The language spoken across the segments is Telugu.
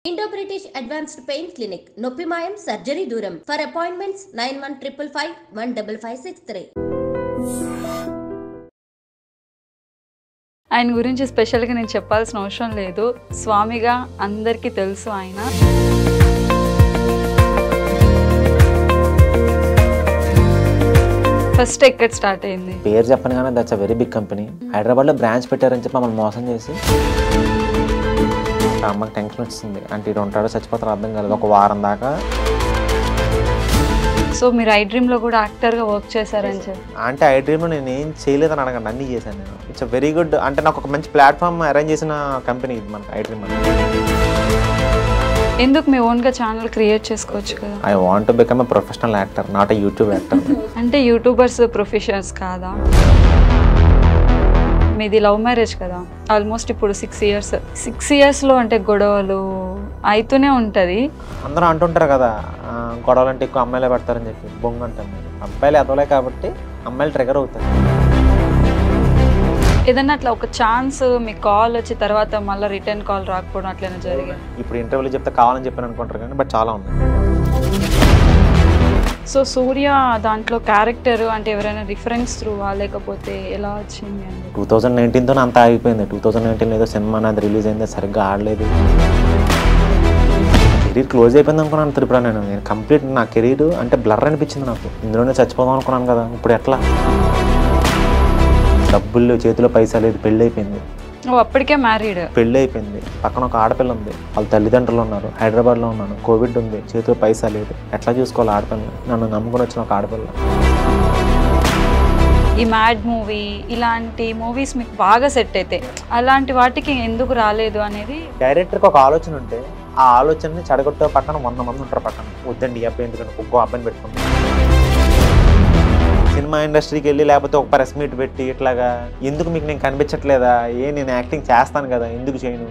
Indo-British Advanced Pain Clinic, Noppimayam Surgery Duram. For appointments 9155515563. ఆయన గురించి స్పెషల్గా నేను చెప్పాల్సిన అవసరం లేదు. స్వామిగా అందరికీ తెలుసు ఆయన. ఫస్ట్ ఎక్కడ స్టార్ట్ అయింది? పేరు చెప్పను కానీ that's a very big company. హైదరాబాద్లో బ్రాంచ్ పెట్టారని చెప్పి మమ్మల్ని మోసం చేసి అమ్మకి టెన్షన్ వచ్చింది. అంటే ఇటు ఉంటాడో చచ్చిపోతారో అర్థం కాలేదు ఒక వారం దాకా. సో మీరు ఐ డ్రీమ్లో కూడా యాక్టర్గా వర్క్ చేశారని చెప్పి. అంటే ఐ డ్రీమ్లో నేను ఏం చేయలేదని అడగండి, అన్నీ చేశాను నేను. ఇట్స్ అ వెరీ గుడ్, అంటే నాకు ఒక మంచి ప్లాట్ఫామ్ అరేంజ్ చేసిన కంపెనీ ఇది మనకు ఐ డ్రీమ్. ఎందుకు మీ ఓన్గా ఛానల్ క్రియేట్ చేసుకోవచ్చు కదా? I want to become a professional actor, not a YouTube actor. అంటే యూట్యూబర్స్ ప్రొఫెషనల్స్ కాదా? మీది లవ్ మ్యారేజ్ కదా, ఆల్మోస్ట్ ఇప్పుడు 6 years. 6 yearsలో అంటే గొడవలు అవుతూనే ఉంటుంది. అందరూ అంటుంటారు కదా గొడవలు అంటే ఎక్కువ అమ్మాయిలే పడతారని చెప్పి. బొంగు అంటారు. అబ్బాయిలు ఎదవలే కాబట్టి అమ్మాయిలు ట్రిగర్ అవుతారు. ఏదన్నా అట్లా ఒక ఛాన్స్ మీకు కాల్ వచ్చి తర్వాత మళ్ళీ రిటర్న్ కాల్ రాకపోవడం అట్లనే జరిగింది? ఇప్పుడు ఇంటర్వ్యూలో చెప్తే కావాలని చెప్పాను అనుకుంటారు కానీ బట్ చాలా ఉంది. సో సూర్య దాంట్లో క్యారెక్టర్ అంటే ఎవరైనా రిఫరెన్స్ త్రూవా లేకపోతే ఎలా వచ్చింది అండి? 2019తో అంతా ఆగిపోయింది. 2019 ఏదో సినిమా నాది రిలీజ్ అయింది, సరిగ్గా ఆడలేదు. కెరీర్ క్లోజ్ అయిపోయింది అనుకున్నాను. త్రిపుర నేను కంప్లీట్ నా కెరీర్ అంటే బ్లర్ అనిపించింది నాకు. ఇందులోనే చచ్చిపోదాం అనుకున్నాను కదా, ఇప్పుడు ఎట్లా? డబ్బులు చేతిలో పైసా లేదు, పెళ్ళి అయిపోయింది. అప్పటికే మ్యారీడ్, పెళ్ళి అయిపోయింది. పక్కన ఒక ఆడపిల్ల ఉంది, వాళ్ళ తల్లిదండ్రులు ఉన్నారు. హైదరాబాద్లో ఉన్నాను, కోవిడ్ ఉంది, చేతిలో పైసా లేదు. ఎట్లా చూసుకోవాలి ఆడపిల్ల? నన్ను నమ్ముకొని వచ్చిన ఒక ఆడపిల్ల. ఈ మ్యాడ్ మూవీ ఇలాంటి మూవీస్ మీకు బాగా సెట్ అయితే అలాంటి వాటికి ఎందుకు రాలేదు అనేది డైరెక్టర్కి ఒక ఆలోచన ఉంటే ఆ ఆలోచనని చెడగొట్టే పక్కన 100 మంది ఉంటారు పక్కన. వద్దండి ఈ అబ్బాయి ఎందుకంటే ఒక్కో అబ్బాయిని పెట్టుకుంటాం. సినిమా ఇండస్ట్రీకి వెళ్ళి లేకపోతే ఒక ప్రెస్ మీట్ పెట్టి ఇట్లాగా ఎందుకు మీకు నేను కనిపించట్లేదా, నేను యాక్టింగ్ చేస్తాను కదా ఎందుకు చేయను?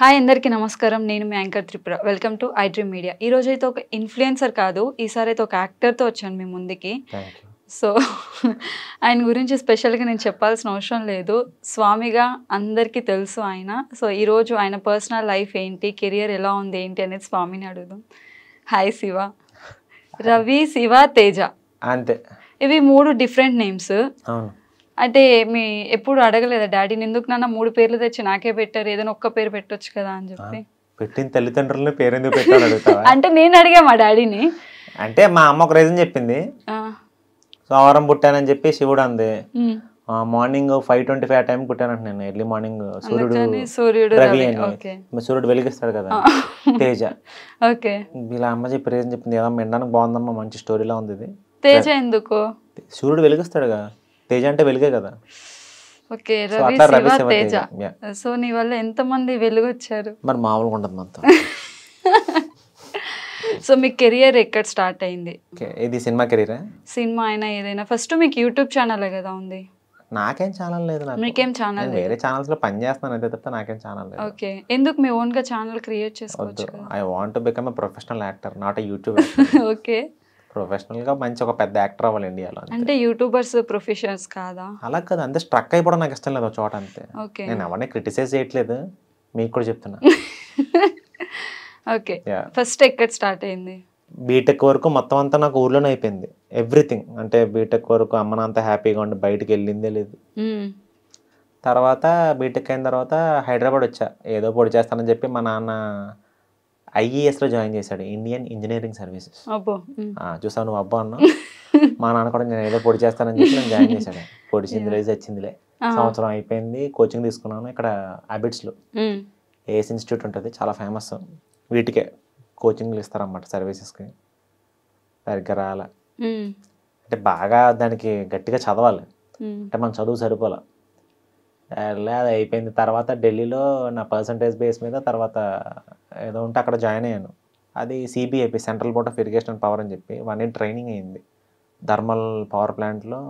హాయ్ అందరికీ నమస్కారం, నేను మీ anchor Tripura. Welcome to I dream media. ఈరోజు అయితే ఒక ఇన్ఫ్లుయెన్సర్ కాదు, ఈసారి అయితే ఒక యాక్టర్తో వచ్చాను మీ ముందుకి. సో ఆయన గురించి స్పెషల్గా నేను చెప్పాల్సిన అవసరం లేదు. స్వామిగా అందరికీ తెలుసు ఆయన. సో ఈరోజు ఆయన పర్సనల్ లైఫ్ ఏంటి, కెరియర్ ఎలా ఉంది ఏంటి అనేది స్వామిని అడుగుదాం. హాయ్ శివ. రవి, శివ, తేజ అంతే. ఇవి 3 డిఫరెంట్ నేమ్స్. అంటే మీ ఎప్పుడు అడగలేదా డాడీని, ఎందుకు నాన్న 3 పేర్లు తెచ్చి నాకే పెట్టారు, ఏదైనా ఒక్క పేరు పెట్టొచ్చు కదా అని చెప్పి? పెట్టిన తల్లిదండ్రులని పేరు ఎందుకు పెట్టారు అడుగుతావా? అంటే నేను అడిగా మా డాడీని. అంటే మా అమ్మ ఒక రీజన్ చెప్పింది. సోమవారం పుట్టానని చెప్పి శివుడు అంది. మార్నింగ్ 5:25 టైం పుట్టానంట నేను. ఎర్లీ మార్నింగ్ సూర్యుడు రవి అని సూర్యుడు వెలిగిస్తాడు కదా, తేజ. ఓకే, ఇలా అమ్మ చెప్పి రీజన్ చెప్పింది. ఏదమ్మా వినడానికి బాగుందమ్మా, మంచి స్టోరీలా ఉంది ఇది. తేజ ఎందుకు? సూర్యుడు వెలిగిస్తాడు కదా, తేజ అంటే వెలుగే కదా. ఓకే, రవి, శివ, తేజ. సో నీ వల్ల ఎంతమంది వెలుగు వచ్చారు? మరి మామూలుగా ఉంటుంది అంతా. సో మీ కెరియర్ ఎక్కడ స్టార్ట్ అయింది? ఇది సినిమా కెరీరా? సినిమా అయినా ఏదైనా. ఫస్ట్ మీకు యూట్యూబ్ ఛానల్ కదా ఉంది? నాకేం ఛానల్ లేదు. మీకేం ఛానల్? వేరే ఛానల్స్ లో పని చేస్తాను అదే తప్ప నాకేం ఛానల్ లేదు. ఓకే, ఎందుకు మీ ఓన్ గా ఛానల్ క్రియేట్ చేసుకోవచ్చు? I want to become a professional actor, not a YouTube. Okay, professional గా మంచి ఒక పెద్ద యాక్టర్ అవ్వాలి ఇండియాలో. అంటే యూట్యూబర్స్ ప్రొఫెషనల్స్ కాదా? అలా కదా, అంతే స్ట్రక్ అయిపోవడం నాకు ఇష్టం లేదు ఒక చోట అంతే. ఓకే, నేను ఎవరిని క్రిటిసైజ్ చేయట్లేదు, మీకు కూడా చెప్తున్నా. ఓకే, ఫస్ట్ ఎక్కడ స్టార్ట్ అయింది? బీటెక్ వరకు మొత్తం అంతా నాకు ఊర్లోనే అయిపోయింది ఎవ్రీథింగ్. అంటే బీటెక్ వరకు అమ్మ నాంత హ్యాపీగా ఉండి బయటికి వెళ్ళిందే లేదు. తర్వాత బీటెక్ అయిన తర్వాత హైదరాబాద్ వచ్చా. ఏదో పొడి చేస్తానని చెప్పి మా నాన్న IESలో జాయిన్ చేశాడు, ఇండియన్ ఇంజనీరింగ్ సర్వీసెస్. చూసావు నువ్వు అబ్బా అన్నా. మా నాన్న కూడా నేను ఏదో పొడి చేస్తానని చెప్పి నేను జాయిన్ చేశాడు. పొడిచిందిలే వచ్చిందిలే. సంవత్సరం అయిపోయింది, కోచింగ్ తీసుకున్నాను ఇక్కడ అబిట్స్లో. ఏఎస్ ఇన్స్టిట్యూట్ ఉంటుంది, చాలా ఫేమస్. వీటికే కోచింగ్లు ఇస్తారన్నమాట సర్వీసెస్కి. సరిగ్గా రాలే, అంటే బాగా దానికి గట్టిగా చదవాలి, అంటే మన చదువు సరిపోలే. అది అయిపోయింది. తర్వాత ఢిల్లీలో నా పర్సంటేజ్ బేస్ మీద తర్వాత ఏదో ఉంటే అక్కడ జాయిన్ అయ్యాను. అది CBIP, central board of irrigation and power అని చెప్పి 1 year ట్రైనింగ్ అయింది. థర్మల్ పవర్ ప్లాంట్లో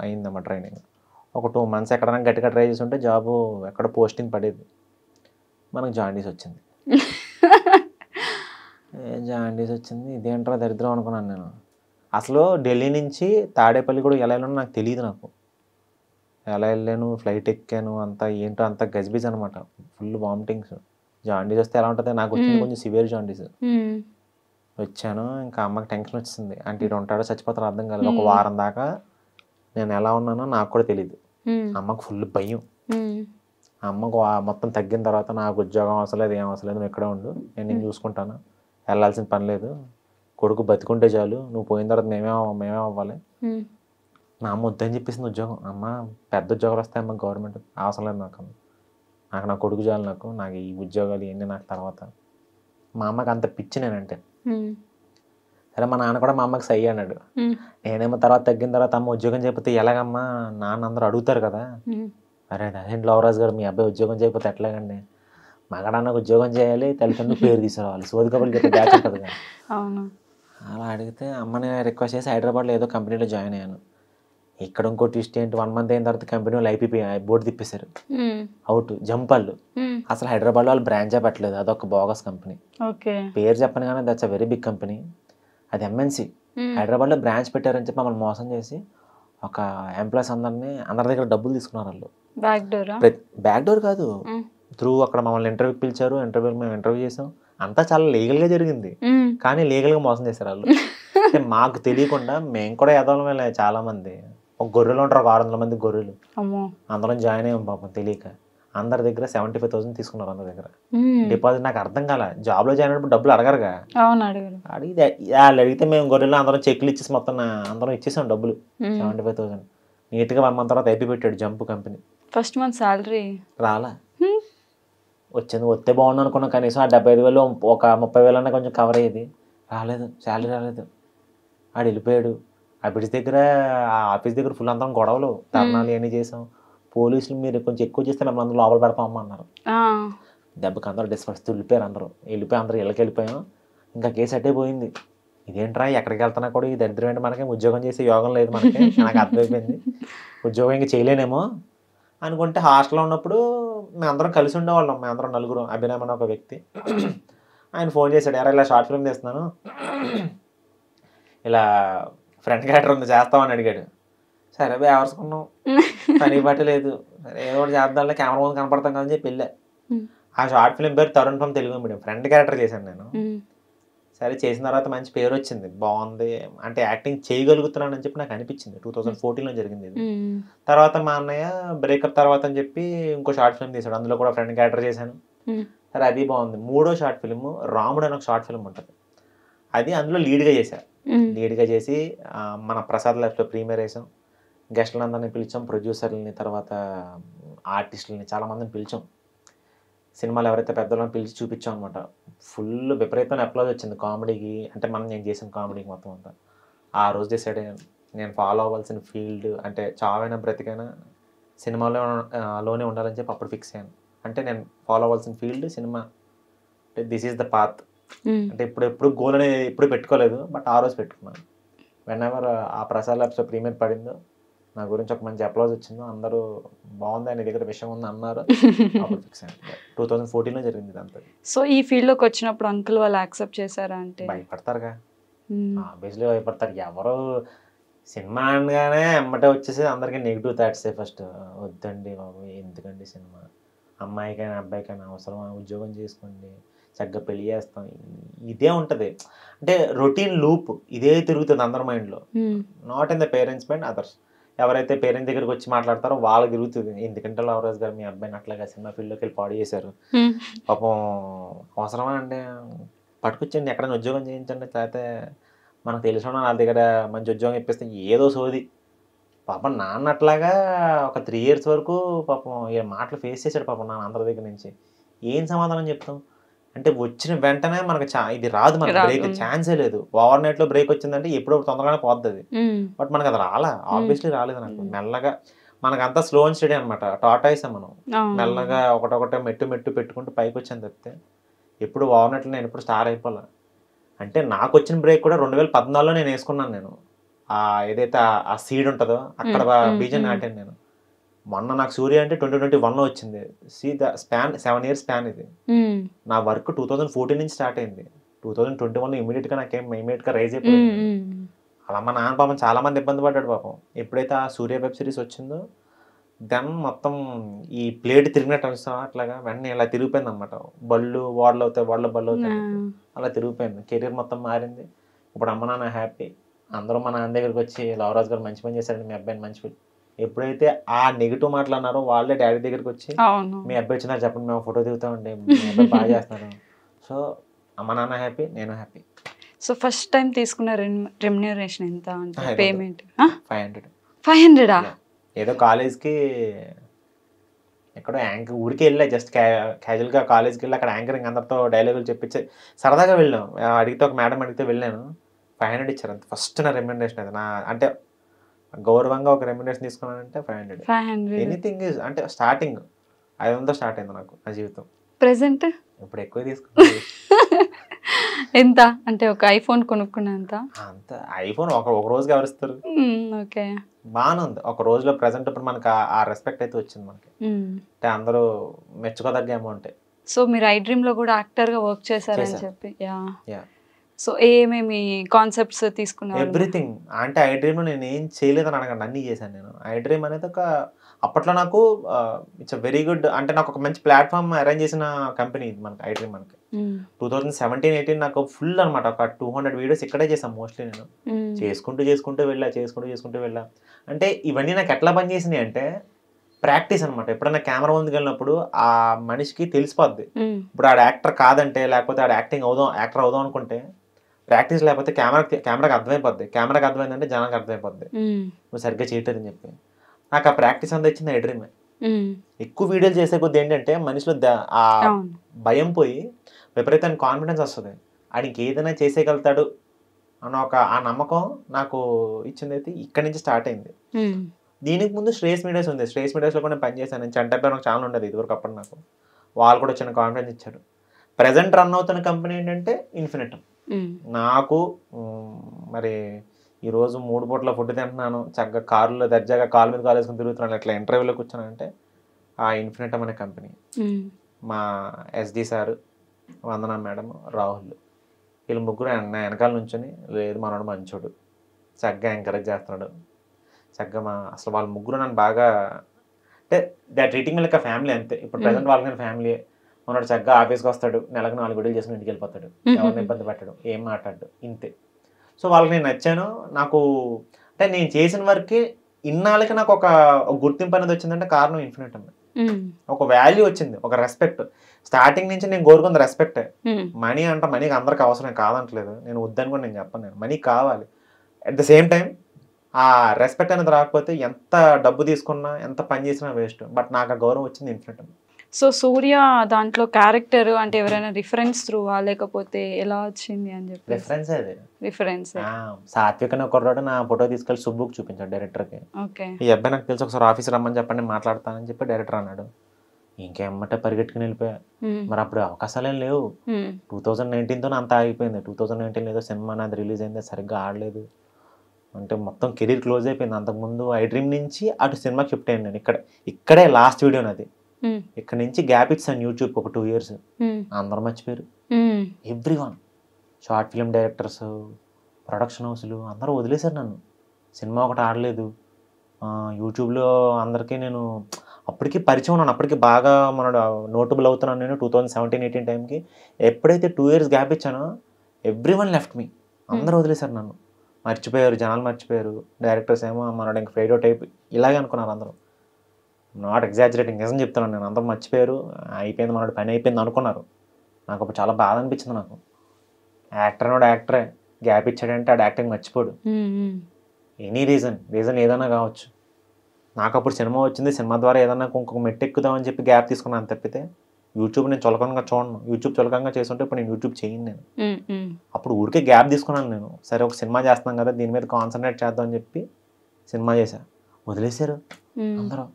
అయిందమ్మా ట్రైనింగ్. ఒక 2 months ఎక్కడైనా గట్టిగా ట్రై చేసి ఉంటే జాబు ఎక్కడ పోస్టింగ్ పడేది. మనకు జాండీస్ వచ్చింది. జాండీస్ వచ్చింది, ఇదేంట్రా దరిద్రం అనుకున్నాను నేను. అసలు ఢిల్లీ నుంచి తాడేపల్లి కూడా ఎలా వెళ్ళానో నాకు తెలియదు. నాకు ఎలా వెళ్ళాను, ఫ్లైట్ ఎక్కాను, అంతా ఏంటో అంత గజిబిజ్ అనమాట, ఫుల్ వామిటింగ్స్. జాండీస్ వస్తే ఎలా ఉంటుంది, నాకు వచ్చింది కొంచెం సివియర్ జాండీస్. వచ్చాను, ఇంకా అమ్మకి టెన్షన్ వచ్చింది, అంటే ఇటు ఉంటాడో చచ్చిపోతారో అర్థం కాలేదు. ఒక వారం దాకా నేను ఎలా ఉన్నానో నాకు కూడా తెలియదు. అమ్మకు ఫుల్ భయం. అమ్మకు మొత్తం తగ్గిన తర్వాత నాకు ఉద్యోగం అవసరం లేదు, ఏం అవసరం లేదు, నువ్వు ఇక్కడే ఉండు, నేను చూసుకుంటాను, వెళ్ళాల్సిన పని లేదు, కొడుకు బతికుంటే చాలు, నువ్వు పోయిన తర్వాత మేమే అవ్వాలి. నా అమ్మ వద్దని చెప్పేసింది ఉద్యోగం. అమ్మ పెద్ద ఉద్యోగాలు వస్తాయి అమ్మ, గవర్నమెంట్ అవసరం లేదు నాకు, నా కొడుకు చాలు, నాకు ఈ ఉద్యోగాలు ఇవన్నీ నాకు తర్వాత. మా అమ్మకి అంత పిచ్చి నేనంటే. సరే మా నాన్న కూడా మా అమ్మకి సై అన్నాడు. నేనేమో తర్వాత తగ్గిన తర్వాత అమ్మ ఉద్యోగం చేయకపోతే ఎలాగమ్మా, నాన్న అందరూ అడుగుతారు కదా. అరే అదేంటి లవరాజు గారు, మీ అబ్బాయి ఉద్యోగం చేయకపోతే ఎట్లాగండి, మగడన్నకు ఉద్యోగం చేయాలి, తల్లిదండ్రులు పేరు తీసుకురావాలి, సోది కబుర్లు చెప్పి బ్యాచ్ ఉంటుంది కదా. అలా అడిగితే అమ్మని రిక్వెస్ట్ చేసి హైదరాబాద్లో ఏదో కంపెనీలో జాయిన్ అయ్యాను. ఇక్కడ ఇంకో ట్విస్ట్ ఏంటి, 1 month అయిన తర్వాత కంపెనీ వాళ్ళు అయిపోయి బోర్డు తిప్పేశారు, అవుట్ జంపళ్ళు. అసలు హైదరాబాద్లో వాళ్ళు బ్రాంచే పెట్టలేదు, అదొక బోగస్ కంపెనీ. పేరు చెప్పను కానీ that's a very big company, అది ఎంఎన్సీ. హైదరాబాద్లో బ్రాంచ్ పెట్టారని చెప్పి మమ్మల్ని మోసం చేసి ఒక ఎంప్లాయీస్ అందరి దగ్గర డబ్బులు తీసుకున్నారు వాళ్ళు. బ్యాక్ డోర్ కాదు, త్రూ అక్కడ మమ్మల్ని ఇంటర్వ్యూకి పిలిచారు, మేము ఇంటర్వ్యూ చేసాం, అంతా చాలా లీగల్గా జరిగింది, కానీ లీగల్గా మోసం చేశారు వాళ్ళు. అంటే మాకు తెలియకుండా మేము కూడా ఎదవలమే. చాలా మంది ఒక గొర్రెలు ఉంటారు, ఒక 600 మంది గొర్రెలు, అందరం జాయిన్ అయ్యాం పాపం తెలియక. అందరి దగ్గర 75,000 తీసుకున్నారు అందరి దగ్గర డిపాజిట్. నాకు అర్థం కాల, జాబ్లో జాయిన్ అయినప్పుడు డబ్బులు అడగరుగా, అడిగితే వాళ్ళు అడిగితే మేము గొర్రెలు అందరం చెక్లు ఇచ్చేసి మొత్తం అందరం ఇచ్చేసాం డబ్బులు 75,000. నీట్గా 1 month తర్వాత అయిపోయి పెట్టాడు jump company. First month salary రాలా, వచ్చింది వస్తే బాగుండు అనుకున్నాం, కనీసం ఆ 75,000 ఒక 30,000 అన్నా కొంచెం కవర్ అయ్యేది. రాలేదు, శాలరీ రాలేదు. ఆడు వెళ్ళిపోయాడు. ఆ బ్రిడ్జ్ దగ్గర, ఆ ఆఫీస్ దగ్గర ఫుల్ అందరం గొడవలు, ధర్నాలు ఇవన్నీ చేసాం. పోలీసులు మీరు కొంచెం ఎక్కువ చేస్తే మిమ్మల్ని అందరూ లోపల పెడతామమ్మా అన్నారు. దెబ్బకి అందరూ డిస్పర్స్ వెళ్ళిపోయారు. అందరూ ఇళ్ళకి వెళ్ళిపోయాం. ఇంకా కేసు అట్టే పోయింది. ఇదేంట్రా ఎక్కడికి వెళ్తున్నా కూడా ఈ దరిద్రం ఏంటి, మనకి ఉద్యోగం చేసే యోగం లేదు మనకి. నాకు అర్థమైపోయింది ఉద్యోగం ఇంకా చేయలేనేమో అనుకుంటే, హాస్టల్లో ఉన్నప్పుడు మేము అందరం కలిసి ఉండేవాళ్ళం. మేము అందరం నలుగురు, అభినయ్ అని ఒక వ్యక్తి. ఆయన ఫోన్ చేశాడు, ఎరా ఇలా షార్ట్ ఫిల్మ్ తీస్తున్నాను, ఇలా ఫ్రంట్ క్యారెక్టర్ ఉంది చేస్తామని అడిగాడు. సరే వేవరుసుకున్నాం, పని పట్టలేదు, సరే ఏదో ఒకటి చేద్దాంలో, కెమెరా ముందు కనపడతాం కదని చెప్పి వెళ్ళా. ఆ షార్ట్ ఫిల్మ్ పేరు Tarun from Telugu medium, front character చేశాను నేను. సరే చేసిన తర్వాత మంచి పేరు వచ్చింది, బాగుంది, అంటే యాక్టింగ్ చేయగలుగుతున్నాను అని చెప్పి నాకు అనిపించింది. 2014లో జరిగింది ఇది. తర్వాత మా అన్నయ్య బ్రేకప్ తర్వాత అని చెప్పి ఇంకో షార్ట్ ఫిల్మ్ తీసాడు, అందులో కూడా ఫ్రంట్ క్యారెక్టర్ చేశాను. సరే అది బాగుంది. 3వ షార్ట్ ఫిల్మ్ రాముడు అని ఒక షార్ట్ ఫిల్మ్ ఉంటుంది, అది అందులో లీడ్గా చేశాను. లీడ్గా చేసి మన ప్రసాద్ లైఫ్లో ప్రీమియర్ వేసాం. గెస్ట్లందరినీ పిలిచాం, ప్రొడ్యూసర్లని, తర్వాత ఆర్టిస్టులని చాలామందిని పిలిచాం. సినిమాలు ఎవరైతే పెద్దలను పిలిచి చూపించాం అనమాట. ఫుల్ విపరీతమైన అప్లాజ్ వచ్చింది కామెడీకి, అంటే నేను చేసిన కామెడీకి మొత్తం అంతా. ఆ రోజు డిసైడ్ అయ్యాను, నేను ఫాలో అవ్వాల్సిన ఫీల్డ్ అంటే చావైనా బ్రతికైనా సినిమాలోనే ఉండాలని చెప్పి అప్పుడు ఫిక్స్ అయ్యాను. అంటే నేను ఫాలో అవ్వాల్సిన ఫీల్డ్ సినిమా, అంటే దిస్ ఈజ్ ద పాత్. అంటే ఎప్పుడు గోల్ అనేది ఎప్పుడు పెట్టుకోలేదు, బట్ ఆ రోజు పెట్టుకున్నాను. వెనెవర్ ఆ ప్రసాద్ ల్యాబ్స్లో ప్రీమియర్ పడిందో, నా గురించి ఒక మంచి అప్లాజ్ వచ్చిందో, అందరూ బాగుంది, నీ దగ్గర విషయం ఉంది అన్నారు, అప్పుడు ఫిక్స్ అయ్యాను. 2014లో జరిగింది ఇదంతా. సో ఈ ఫీల్డ్లోకి వచ్చినప్పుడు అంకుల్ వాళ్ళు యాక్సెప్ట్ చేశారా? అంటే భయపడతారుగా, ఆబ్వియస్లీ భయపడతారు. ఎవరు సినిమా అనగానే ఎమ్మటే వచ్చేసి అందరికీ నెగిటివ్ థాట్సే ఫస్ట్. వద్దండి బాబు, ఎందుకండి సినిమా, అమ్మాయికైనా అబ్బాయికైనా అవసరమా, ఉద్యోగం చేసుకోండి, చక్కగా పెళ్లి చేస్తాం, ఇదే ఉంటుంది. అంటే రొటీన్ లూప్ ఇదే తిరుగుతుంది అందరి మైండ్లో, not in the parents mind, others. ఎవరైతే పేరెంట్స్ దగ్గరికి వచ్చి మాట్లాడతారో వాళ్ళకి తిరుగుతుంది, ఎందుకంటే లవరాజ్ గారు మీ అబ్బాయిని అట్లాగా సినిమా ఫీల్డ్లోకి వెళ్ళి పాడు చేశారు, పాపం అవసరమా అంటే పట్టుకొచ్చండి, ఎక్కడైనా ఉద్యోగం చేయించండి, లేకపోతే మనకు తెలిసిన నా దగ్గర మంచి ఉద్యోగం ఇప్పిస్తే ఏదో సోది. పాపం నాన్న అట్లాగా ఒక 3 years వరకు పాపం ఏ మాటలు ఫేస్ చేశాడు పాపం నాన్న అందరి దగ్గర నుంచి. ఏం సమాధానం చెప్తాం అంటే, వచ్చిన వెంటనే మనకు ఇది రాదు, మనకు బ్రేక్ ఛాన్సే లేదు. ఓవర్ నైట్లో బ్రేక్ వచ్చిందంటే ఎప్పుడో తొందరగానే పోతుంది, బట్ మనకు అది ఆబ్వియస్లీ రాలేదు. నాకు మెల్లగా, మనకంతా స్లో అండ్ స్టడీ అనమాట, టాటాయిస్ మనం. మెల్లగా ఒకటొకటే మెట్టు పెట్టుకుంటూ పైకి వచ్చాను తప్పితే ఎప్పుడు ఓవర్ నైట్లో నేను ఎప్పుడు స్టార్ అయిపోలే. అంటే నాకు వచ్చిన బ్రేక్ కూడా 2014లో నేను వేసుకున్నాను. నేను ఏదైతే ఆ సీడ్ ఉంటుందో అక్కడ బీజం నాటాను నేను. మొన్న నాకు సూర్య అంటే 2021లో వచ్చింది. See the span, 7 years span ఇది. నా వర్క్ 2014 నుంచి స్టార్ట్ అయింది. 2021లో ఇమీడియట్గా రైజ్ అయిపోయింది. అలా మా నాన్న పాపం చాలా మంది ఇబ్బంది పడ్డాడు పాపం. ఎప్పుడైతే ఆ సూర్య వెబ్ సిరీస్ వచ్చిందో దెన్ మొత్తం ఈ ప్లేట్ తిరిగినట్టు అనిస్తాం అట్లాగా వెంటనే ఇలా తిరిగిపోయింది అనమాట. బళ్ళు ఓడలు అవుతాయి, బళ్ళు అవుతాయి, అలా తిరిగిపోయింది. కెరీర్ మొత్తం మారింది. ఇప్పుడు అమ్మ నాన్న హ్యాపీ. అందరూ మా నాన్న దగ్గరికి వచ్చి లవరాజు గారు మంచి పని చేశారండి, మీ అబ్బాయిని మంచి పని. ఎప్పుడైతే ఆ నెగిటివ్ మాటలు అన్నారో వాళ్ళే డాడీ దగ్గరికి వచ్చి మీ అబ్బాయి వచ్చినా చెప్పండి, మేము ఫోటో దిగుతామండి, మీ అబ్బాయి బాగా చేస్తున్నారు. సో అమ్మ నాన్న హ్యాపీ, నేను హ్యాపీ. సో ఫస్ట్ టైం తీసుకున్న రెమ్యునరేషన్ ఎంత అంటే పేమెంట్? 500. 500? ఏదో కాలేజ్కి ఎక్కడో యాంకర్ ఊరికి వెళ్ళా, జస్ట్ క్యాజువల్గా కాలేజ్కి వెళ్ళి అక్కడ యాంకరింగ్ అందరితో డైలాగులు చెప్పించి సరదాగా వెళ్ళాం. అడిగితే ఒక మేడం అడిగితే వెళ్ళాను, 500 ఇచ్చారు అంత. ఫస్ట్ నా రెమ్యునరేషన్ అది. నా అంటే గౌరవంగా ఒక రెమ్యునరేషన్ తీసుకున్నానంటే 500. ఎనీథింగ్ ఈజ్ అంటే స్టార్టింగ్ 500 స్టార్ట్ అయింది నాకు నా జీవితం. ప్రెసెంట్ ఇప్పుడు ఎక్కువ తీసుకున్నాను. ఎంత అంటే ఒక ఐఫోన్ కొనుక్కున్నంత? అంత ఐఫోన్ ఒక రోజుకి ఎవరిస్తారు? ఓకే, బాగానే ఉంది ఒక రోజులో. ప్రెసెంట్ ఇప్పుడు మనకి ఆ రెస్పెక్ట్ అయితే వచ్చింది మనకి, అంటే అందరూ మెచ్చుకోదగ్గ అమౌంట్. సో మీరు ఐ డ్రీమ్ లో కూడా యాక్టర్ గా వర్క్ చేశారని చెప్పి. సో ఏమేమి కాన్సెప్ట్స్ తీసుకున్నారు? ఎవ్రీథింగ్. అంటే ఐ డ్రీమ్ లో నేను ఏం చేయలేదని అడగండి, అన్నీ చేశాను నేను. ఐ డ్రీమ్ అనేది ఒక అప్పట్లో నాకు ఇట్స్ వెరీ గుడ్, అంటే నాకు ఒక మంచి ప్లాట్ఫామ్ అరేంజ్ చేసిన కంపెనీ ఇది మనకి ఐ డ్రీమ్. మనకి 2017-18 నాకు ఫుల్ అనమాట. ఒక 200 వీడియోస్ ఇక్కడే చేశాను మోస్ట్లీ. నేను చేసుకుంటూ వెళ్ళా. అంటే ఇవన్నీ నాకు ఎట్లా పనిచేసినాయి అంటే ప్రాక్టీస్ అనమాట. ఎప్పుడైనా కెమెరా ముందుకు వెళ్ళినప్పుడు ఆ మనిషికి తెలిసిపోద్ది. ఇప్పుడు ఆడ యాక్టర్ కాదంటే, లేకపోతే ఆడ యాక్టర్ అవుదాం అనుకుంటే ప్రాక్టీస్ లేకపోతే కెమెరాకి అర్థమైపోద్ది. కెమెరాకి అర్థమైందంటే జనానికి అర్థమైపోద్ది నువ్వు సరిగ్గా చేయటని చెప్పి. నాకు ఆ ప్రాక్టీస్ అంతా ఇచ్చింది ఐ డ్రీమే. ఎక్కువ వీడియోలు చేసే కొద్ది ఏంటంటే మనిషిలో ఆ భయం పోయి విపరీతమైన కాన్ఫిడెన్స్ వస్తుంది. ఆడికి ఏదైనా చేసేయగలుగుతాడు అన్న ఆ నమ్మకం నాకు ఇచ్చింది అయితే ఇక్కడి నుంచి స్టార్ట్ అయింది. దీనికి ముందు శ్రేయస్ మీడియాస్ ఉంది. శ్రేయస్ మీడియాస్లో కూడా నేను పనిచేశాను. నేను చెంటపై నాకు ఛానల్ ఉండేది ఇదివరకు. అప్పుడు నాకు వాళ్ళు కూడా చిన్న కాన్ఫిడెన్స్ ఇచ్చారు. ప్రజెంట్ రన్ అవుతున్న కంపెనీ ఏంటంటే ఇన్ఫినిటమ్. నాకు మరి ఈరోజు 3 పూట్ల ఫుడ్ తింటున్నాను, చక్కగా కారులో దర్జాగా కాలు మీద కాలు వేసుకుని తిరుగుతున్నాను, ఇట్లా ఇంటర్వ్యూలోకి వచ్చానంటే ఆ ఇన్ఫినిటమ్ అనే కంపెనీ. మా ఎస్డి సారు, వందన మేడం, రాహుల్, వీళ్ళు ముగ్గురు నా వెనకాల నుంచొని లేదు మనోడు మంచోడు, చక్కగా ఎంకరేజ్ చేస్తున్నాడు, చక్కగా అసలు వాళ్ళ ముగ్గురు నన్ను బాగా అంటే దే ట్రీటింగ్ లైక్ ఫ్యామిలీ అంతే. ఇప్పుడు ప్రజెంట్ వాళ్ళకి నేను ఫ్యామిలీ. మనోడు చక్కగా ఆఫీస్కి వస్తాడు, నెలకు 4 వీడియోలు చేసుకుని ఇంటికి వెళ్ళిపోతాడు, ఎవరిని ఇబ్బంది పెట్టడం, ఏం మాట్లాడు, ఇంతే. సో వాళ్ళకి నేను నచ్చాను. నాకు అంటే నేను చేసిన వరకు ఇన్నాళ్ళకి నాకు ఒక గుర్తింపు అనేది వచ్చిందంటే కారణం ఇన్ఫినిటమ్. ఒక వాల్యూ వచ్చింది, ఒక రెస్పెక్ట్. స్టార్టింగ్ నుంచి నేను కోరుకుంది రెస్పెక్ట్. మనీ అంటే మనీకి అందరికి అవసరం కాదంటలేదు, నేను వద్దని కూడా నేను చెప్పను. నేను మనీ కావాలి. అట్ ద సేమ్ టైం ఆ రెస్పెక్ట్ అనేది రాకపోతే ఎంత డబ్బు తీసుకున్నా ఎంత పని చేసినా వేస్ట్. బట్ నాకు ఆ గౌరవం వచ్చింది ఇన్ఫినిటమ్. సో సూర్య దాంట్లో క్యారెక్టర్ అంటే ఎవరైనా రిఫరెన్స్ త్రూవా లేకపోతే ఎలా వచ్చింది అని చెప్పి? రిఫరెన్స్ అది రిఫరెన్స్. సాత్విక్ అనే ఒకరోజు నా ఫోటో తీసుకెళ్ళి సుబ్బుకి చూపించాడు డైరెక్టర్కి. ఈ అబ్బాయి నాకు తెలిసి ఒకసారి ఆఫీస్ రమ్మని చెప్పండి మాట్లాడతానని చెప్పి డైరెక్టర్ అన్నాడు. ఇంకేమంటే పరిగెట్టుకుని వెళ్ళిపోయా. మరి అప్పుడు అవకాశాలు ఏం లేవు. 2019తో అంత ఆగిపోయింది. 2019 ఏదో సినిమా నాది రిలీజ్ అయింది, సరిగ్గా ఆడలేదు, అంటే మొత్తం కెరీర్ క్లోజ్ అయిపోయింది. అంతకుముందు ఐ డ్రీమ్ నుంచి అటు సినిమాకి షిఫ్ట్ అయ్యాను నేను. ఇక్కడే లాస్ట్ వీడియో నాది. ఇక్కడ నుంచి గ్యాప్ ఇచ్చాను యూట్యూబ్ ఒక 2 years. అందరూ మర్చిపోయారు. Everyone, short film directors, production హౌస్లు అందరూ వదిలేశారు నన్ను. సినిమా ఒకటి ఆడలేదు. యూట్యూబ్లో అందరికీ నేను అప్పటికి పరిచయం ఉన్నాను, అప్పటికి బాగా నోటబుల్ అవుతున్నాను నేను. 2017-18 టైంకి ఎప్పుడైతే 2 years గ్యాప్ ఇచ్చానో ఎవ్రీవన్ లెఫ్ట్ మీ. అందరూ వదిలేశారు నన్ను, మర్చిపోయారు, జనాలు మర్చిపోయారు. డైరెక్టర్స్ ఏమో మనోడు ఇంక ఫేడ్ అవుట్ అయిపోయి ఇలాగే అనుకున్నారు అందరూ. నాట్ ఎగ్జాజరేటింగ్, నిజం చెప్తున్నాను నేను. అందరూ మర్చిపోయారు, అయిపోయింది మనోడు పని అయిపోయింది అనుకున్నారు. నాకు అప్పుడు చాలా బాధ అనిపించింది. నాకు యాక్టర్ నోడు యాక్టరే, గ్యాప్ ఇచ్చాడంటే ఆడు యాక్టింగ్ మర్చిపోడు. ఎనీ రీజన్ ఏదైనా కావచ్చు. నాకు అప్పుడు సినిమా వచ్చింది, సినిమా ద్వారా ఏదన్నా ఇంకొక మెట్టు ఎక్కుదామని చెప్పి గ్యాప్ తీసుకున్నాను తప్పితే యూట్యూబ్ నేను చులకంగా చూడను. యూట్యూబ్ చులకంగా చేస్తుంటే ఇప్పుడు నేను యూట్యూబ్ చేయను నేను. అప్పుడు ఊరికే గ్యాప్ తీసుకున్నాను నేను. సరే ఒక సినిమా చేస్తున్నాం కదా, దీని మీద కాన్సన్ట్రేట్ చేద్దాం అని చెప్పి సినిమా చేశా. వదిలేశారు అందరూ.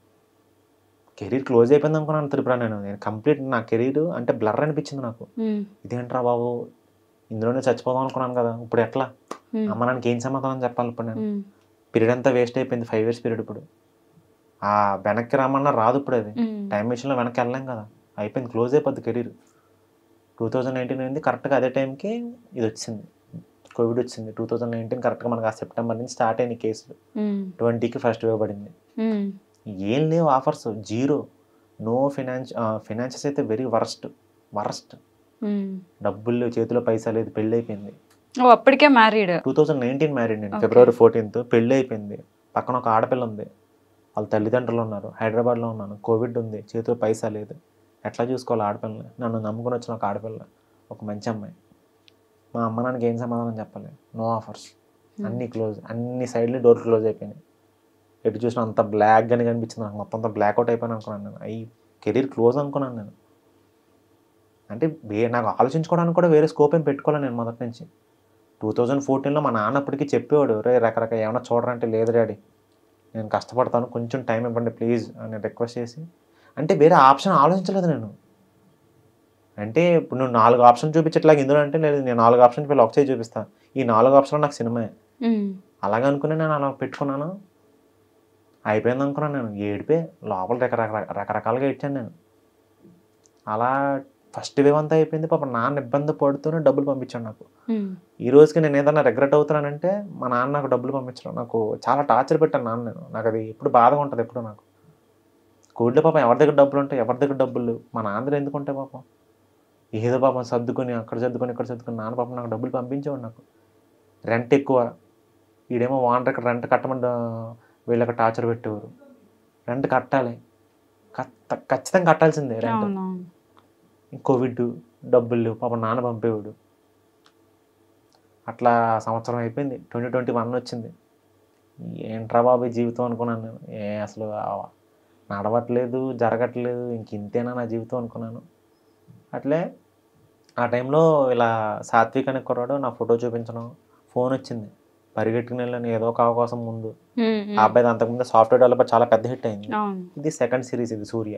కెరీర్ క్లోజ్ అయిపోయింది అనుకున్నాను త్రిపుర. నేను కంప్లీట్ నా కెరీర్ అంటే బ్లర్ అనిపించింది నాకు. ఇదేంట్రా బాబు, ఇందులోనే చచ్చిపోదాం అనుకున్నాను కదా, ఇప్పుడు ఎట్లా, అమ్మ నాన్నకి ఏం సమాధానం చెప్పాలి ఇప్పుడు నేను? పీరియడ్ అంతా వేస్ట్ అయిపోయింది, 5 years పీరియడ్. ఇప్పుడు ఆ వెనక్కి రమ్మన్నా రాదు. ఇప్పుడు అది టైం మిషన్లో వెనక్కి వెళ్ళలేం కదా, అయిపోయింది, క్లోజ్ అయిపోద్ది కెరీర్. 2019 అయింది, కరెక్ట్గా అదే టైంకి ఇది వచ్చింది, కోవిడ్ వచ్చింది. 2019 కరెక్ట్గా మనకు ఆ సెప్టెంబర్ నుంచి స్టార్ట్ అయిన కేసులు. 20కి ఫస్ట్ వేవ్ పడింది. ఏం లేవు ఆఫర్స్, జీరో, నో ఫినాన్షియస్ అయితే వెరీ వరస్ట్. డబ్బులు లేవు, చేతిలో పైసా లేదు, పెళ్ళి అయిపోయింది. అప్పటికే మ్యారీడ్? 2019 మ్యారీడ్ నేను, February 14th పెళ్ళి అయిపోయింది. పక్కన ఒక ఆడపిల్ల ఉంది, వాళ్ళ తల్లిదండ్రులు ఉన్నారు, హైదరాబాద్లో ఉన్నాను, కోవిడ్ ఉంది, చేతిలో పైసా లేదు, ఎట్లా చూసుకోవాలి ఆడపిల్లని? నన్ను నమ్ముకుని వచ్చిన ఒక ఆడపిల్ల, ఒక మంచి అమ్మాయి. మా అమ్మ నాన్నకి ఏం సమాధానం చెప్పాలి? నో ఆఫర్స్, అన్నీ క్లోజ్, అన్ని సైడ్లు డోర్ క్లోజ్ అయిపోయినాయి. ఎటు చూసినా అంత బ్లాక్గానే కనిపించింది నాకు, మొత్తం అంతా బ్లాక్అవుట్ అయిపోయాను అనుకున్నాను నేను. కెరీర్ క్లోజ్ అనుకున్నాను నేను. అంటే నాకు ఆలోచించుకోవడానికి కూడా వేరే స్కోప్ ఏం పెట్టుకోవాలి నేను మొదటి నుంచి. 2014లో మా నాన్న అప్పటికి చెప్పేవాడు, రే రకరకాల ఏమైనా చూడరంటే, లేదు డాడీ నేను కష్టపడతాను, కొంచెం టైం ఇవ్వండి ప్లీజ్ అని రిక్వెస్ట్ చేసి. అంటే వేరే ఆప్షన్ ఆలోచించలేదు నేను. అంటే ఇప్పుడు నువ్వు 4 ఆప్షన్ చూపించట్లాగా ఇందులో అంటే, లేదు నేను 4 ఆప్షన్ వీళ్ళు ఒక చేయి చూపిస్తాను, ఈ 4 ఆప్షన్లో నాకు సినిమాయే. అలాగ అనుకుని నేను అలా పెట్టుకున్నాను, అయిపోయింది అనుకున్నాను నేను. ఏడిపోయి లోపల రకరకాలుగా ఏడ్చాను నేను. అలా ఫస్ట్ వేవ్ అంతా అయిపోయింది. పాప నాన్న ఇబ్బంది పడుతూనే డబ్బులు పంపించాడు నాకు. ఈ రోజుకి నేను ఏదైనా రిగ్రెట్ అవుతున్నానంటే మా నాన్న నాకు డబ్బులు పంపించడం, నాకు చాలా టార్చర్ పెట్టాను నాన్న నేను. నాకు అది ఎప్పుడు బాధగా ఉంటుంది ఎప్పుడు నాకు. కోవిడ్లో పాపం ఎవరి దగ్గర డబ్బులు ఉంటాయి, ఎవరి దగ్గర డబ్బులు, మా నాన్న దగ్గర ఎందుకు ఉంటాయి పాపం? ఏదో పాపం సర్దుకొని అక్కడ సర్దుకొని ఇక్కడ సర్దుకొని నాన్న పాపం నాకు డబ్బులు పంపించేవాడు నాకు. రెంట్ ఎక్కువ, వీడేమో ఓనర్ ఇక్కడ రెంట్ కట్టమని వీళ్ళకి టార్చర్ పెట్టేవారు. రెంట్ కట్టాలి, ఖచ్చితంగా కట్టాల్సిందే రెంట్. కోవిడ్, డబ్బులు లేవు, పాపం నాన్న పంపేవాడు. అట్లా సంవత్సరం అయిపోయింది, 2021 వచ్చింది. ఏంట్రా బాబు జీవితం అనుకున్నాను నేను. అసలు నడవట్లేదు, జరగట్లేదు, ఇంక ఇంతేనా నా జీవితం అనుకున్నాను. అట్లే ఆ టైంలో ఇలా సాత్విక్ అనే కుర్రాడు నా ఫోటో చూపించడం, ఫోన్ వచ్చింది, పరిగెట్టుకుని వెళ్ళాను ఏదో ఒక అవకాశం ముందు. ఆ అబ్బాయి అంతకుముందు సాఫ్ట్వేర్ డెవలపర్, చాలా పెద్ద హిట్ అయింది. ఇది సెకండ్ సిరీస్, ఇది సూర్య.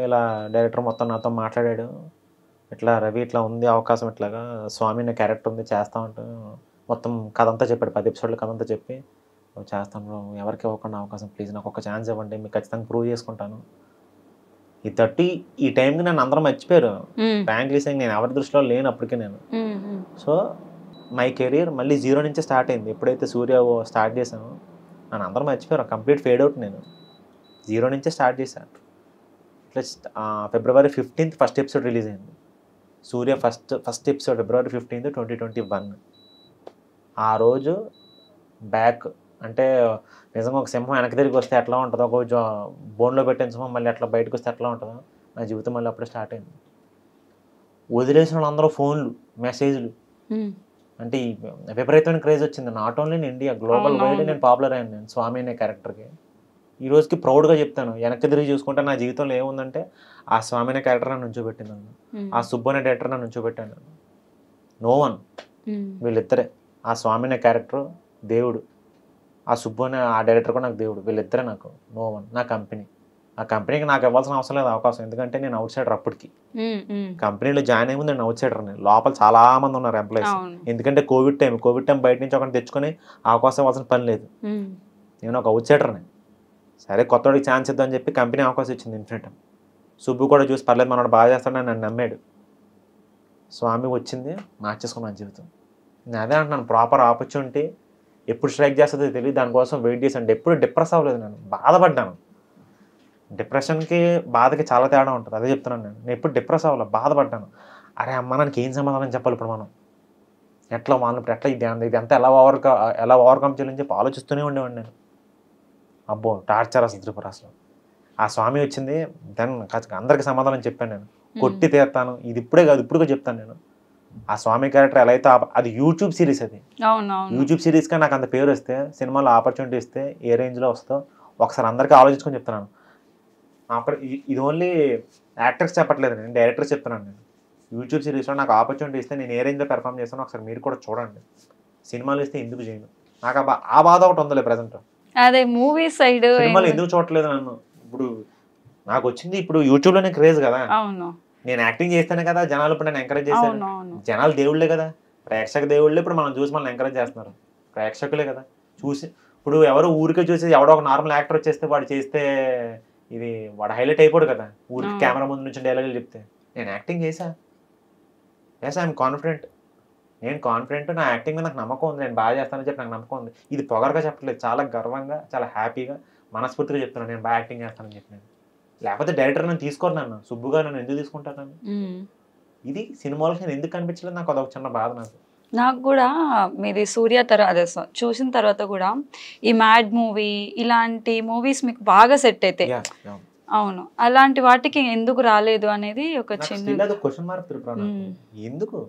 ఇలా డైరెక్టర్ మొత్తం నాతో మాట్లాడాడు, ఇట్లా రవి ఇట్లా ఉంది అవకాశం, ఇట్లాగా స్వామి అనే క్యారెక్టర్ ఉంది చేస్తా ఉంటూ మొత్తం కథ అంతా చెప్పాడు. 10 ఎపిసోడ్ల కథ అంతా చెప్పి, చేస్తాను, ఎవరికి ఇవ్వకుండా అవకాశం, ప్లీజ్ నాకు ఒక ఛాన్స్ ఇవ్వండి, మీకు ఖచ్చితంగా ప్రూవ్ చేసుకుంటాను. ఈ టైంకి నన్ను అందరూ మర్చిపోయారు. ఫ్రాంక్లీ సేయింగ్ నేను ఎవరి దృష్టిలో లేను అప్పటికే నేను. సో మై కెరీర్ మళ్ళీ 0 నుంచే స్టార్ట్ అయింది. ఎప్పుడైతే సూర్య స్టార్ట్ చేశానో నన్ను అందరూ మర్చిపోయారు, కంప్లీట్ ఫేడ్ అవుట్. నేను 0 నుంచే స్టార్ట్ చేశాను. ఇట్లా February 15th first episode release అయింది. సూర్య ఫస్ట్ ఎపిసోడ్ February 15th, 2021. ఆ రోజు బ్యాక్ అంటే నిజంగా ఒక సింహం వెనక్కి తిరిగి వస్తే ఎట్లా ఉంటుందో, ఒక బోన్లో పెట్టిన సింహం మళ్ళీ ఎట్లా బయటకు వస్తే ఎట్లా ఉంటుందో, నా జీవితం మళ్ళీ అప్పుడే స్టార్ట్ అయింది. వదిలేసిన వాళ్ళందరూ ఫోన్లు, మెసేజ్లు, అంటే ఈ విపరీతమైన క్రేజ్ వచ్చింది. Not only in India, global wide నేను పాపులర్ అయ్యాను నేను స్వామి అనే క్యారెక్టర్కి. ఈ రోజుకి ప్రౌడ్గా చెప్తాను, వెనక్కి తిరిగి చూసుకుంటే నా జీవితంలో ఏముందంటే ఆ స్వామి అనే క్యారెక్టర్ నన్ను నుంచోబెట్టింది నన్ను, ఆ సుబ్బు అనే డైరెక్టర్ నన్ను నుంచోబెట్టాను. నో వన్, వీళ్ళిద్దరే. ఆ స్వామి అనే క్యారెక్టర్ దేవుడు, ఆ సుబ్బు అనే ఆ డైరెక్టర్ కూడా నాకు దేవుడు. వీళ్ళిద్దరే నాకు నో వన్. నా కంపెనీ, ఆ కంపెనీకి నాకు ఇవ్వాల్సిన అవసరం లేదు అవకాశం, ఎందుకంటే నేను అవుట్ సైడర్. అప్పటికి కంపెనీలో జాయిన్ అయ్యే ముందు నేను అవుట్ సైడర్. నేను లోపల చాలా మంది ఉన్నారు ఎంప్లాయీస్, ఎందుకంటే కోవిడ్ టైం బయట నుంచి ఒకరిని తెచ్చుకొని అవకాశం ఇవ్వాల్సిన పని లేదు. నేను ఒక అవుట్ సైడర్ని. సరే కొత్తవాడికి ఛాన్స్ ఇద్దామని చెప్పి కంపెనీ అవకాశం ఇచ్చింది ఇన్ఫినిట్. సుబ్బు కూడా చూసి పర్లేదు మనోడు బాగా చేస్తాడని నన్ను నమ్మాడు. స్వామి వచ్చింది, మార్చేసుకున్నాను జీవితం. నేను అదే అంటున్నాను, ప్రాపర్ ఆపర్చునిటీ ఎప్పుడు స్ట్రైక్ చేస్తుందో తెలియదు, దానికోసం వెయిట్ చేశాను. ఎప్పుడు డిప్రెస్ అవ్వలేదు నేను, బాధపడ్డాను. డిప్రెషన్కి బాధకి చాలా తేడా ఉంటుంది, అదే చెప్తున్నాను నేను ఎప్పుడు డిప్రెస్ అవ్వాలి, బాధపడ్డాను. అరే అమ్మ నాకు ఏం సమాధానం చెప్పాలి ఇప్పుడు మనం, ఎట్లా వాళ్ళు ఇప్పుడు ఎట్లా ఇది అంతా ఎలా ఓవర్కమ్ చేయాలని చెప్పి ఆలోచిస్తూనే ఉండేవాడిని నేను. అబ్బో టార్చర్ అసలు త్రిపుర అసలు. ఆ స్వామి వచ్చింది, దెన్ అందరికి సమాధానం చెప్పాను నేను, కొట్టి తీరుతాను. ఇది ఇప్పుడే కాదు, ఇప్పుడు చెప్తాను నేను. ఆ స్వామి క్యారెక్టర్ ఎలా అయితే, అది యూట్యూబ్ సిరీస్, అది యూట్యూబ్ సిరీస్గా నాకు అంత పేరు వస్తే, సినిమాలో ఆపర్చునిటీ ఇస్తే ఏ రేంజ్లో వస్తుందో ఒకసారి అందరికీ ఆలోచించుకొని చెప్తున్నాను. అక్కడ ఇది ఓన్లీ యాక్టర్స్ చెప్పట్లేదు, నేను డైరెక్టర్స్ చెప్తున్నాను. నేను యూట్యూబ్ సిరీస్లో నాకు ఆపర్చునిటీ ఇస్తే నేను ఏ రేంజ్లో పెర్ఫామ్ చేస్తానో ఒకసారి మీరు కూడా చూడండి. సినిమాలు ఇస్తే ఎందుకు చేయను, నాకు ఆ బాధ ఒకటి ఉందిలే ప్రజెంట్. అదే మూవీ సైడ్ సినిమాలు ఎందుకు చూడట్లేదు నన్ను. ఇప్పుడు నాకు వచ్చింది ఇప్పుడు యూట్యూబ్లోనే క్రేజ్ కదా, నేను యాక్టింగ్ చేస్తానే కదా జనాలు ఇప్పుడు నన్ను ఎంకరేజ్ చేశారు. జనాలు దేవుళ్ళే కదా, ప్రేక్షక దేవుళ్ళే ఇప్పుడు మనం చూసి మనల్ని ఎంకరేజ్ చేస్తున్నారు, ప్రేక్షకులే కదా చూసి. ఇప్పుడు ఎవరు ఊరికే చూసి ఎవడో ఒక నార్మల్ యాక్టర్ వచ్చేస్తే వాడు చేస్తే ఇది వాడు హైలైట్ అయిపోడు కదా, ఊరికి కెమెరా ముందు నుంచి డైలాగులు చెప్తే. నేను యాక్టింగ్ చేశా, ఐఎమ్ కాన్ఫిడెంట్, నేను కాన్ఫిడెంట్, నా యాక్టింగ్ మీద నాకు నమ్మకం ఉంది, నేను బాగా చేస్తానని చెప్పి నాకు నమ్మకం ఉంది. ఇది పొగరగా చెప్పట్లేదు, చాలా గర్వంగా, చాలా హ్యాపీగా మనస్ఫూర్తిగా చెప్తున్నాను, నేను బాగా యాక్టింగ్ చేస్తానని చెప్పినాను. లేకపోతే డైరెక్టర్ నన్ను తీసుకోరు, నన్ను సుబ్బుగా నన్ను ఎందుకు తీసుకుంటారు నన్ను? ఇది సినిమాలో నేను ఎందుకు కనిపించలేదు, నాకు అదొక చిన్న బాధ. నాకు కూడా మీది సూర్య అదే చూసిన తర్వాత కూడా ఈ మ్యాడ్ మూవీ ఇలాంటి మూవీస్ మీకు బాగా సెట్ అయితే. అవును, అలాంటి వాటికి ఎందుకు రాలేదు అనేది ఒక చిన్న క్వశ్చన్ మార్క్. ఎందుకు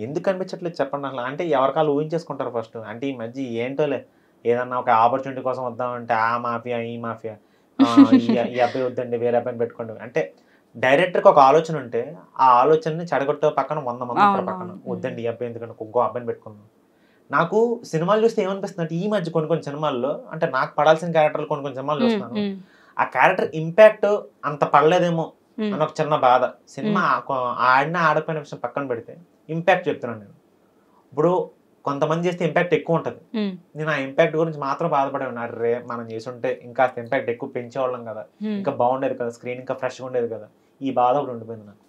ఎందుకు కనిపించట్లేదు చెప్పండి అసలు. అంటే ఎవరికాలు ఊహించేసుకుంటారు ఫస్ట్. అంటే ఈ మధ్య ఏంటోలే, ఏదన్నా ఒక ఆపర్చునిటీ కోసం వద్దామంటే ఆ మాఫియా ఈ మాఫియా, ఈ అబ్బాయి వద్దండి వేరే అబ్బాయిని పెట్టుకోండి. అంటే డైరెక్టర్కి ఒక ఆలోచన ఉంటే ఆ ఆలోచనని చెడగొట్టే పక్కన 100 మంది ఉంటారు పక్కన, వద్దండి ఈ అబ్బాయి ఎందుకంటే ఇంకో అబ్బాయిని పెట్టుకుందాం. నాకు సినిమాలు చూస్తే ఏమనిపిస్తుంది అంటే ఈ మధ్య కొన్ని సినిమాల్లో, అంటే నాకు పడాల్సిన క్యారెక్టర్లు కొన్ని సినిమాలు చూస్తున్నాను, ఆ క్యారెక్టర్ ఇంపాక్ట్ అంత పడలేదేమో అని ఒక చిన్న బాధ. సినిమా ఆడిన ఆడపోయిన విషయం పక్కన పెడితే ఇంపాక్ట్ చెప్తున్నాను నేను. ఇప్పుడు కొంతమంది చేస్తే ఇంపాక్ట్ ఎక్కువ ఉంటుంది, నేను ఆ ఇంపాక్ట్ గురించి మాత్రం బాధపడే ఉన్నారు. రే మనం చేసుంటే ఇంకా ఇంపాక్ట్ ఎక్కువ పెంచేవాళ్ళం కదా, ఇంకా బాగుండేది కదా, స్క్రీన్ ఇంకా ఫ్రెష్గా ఉండేది కదా, ఈ బాధ ఒకటి ఉండిపోయింది నాకు.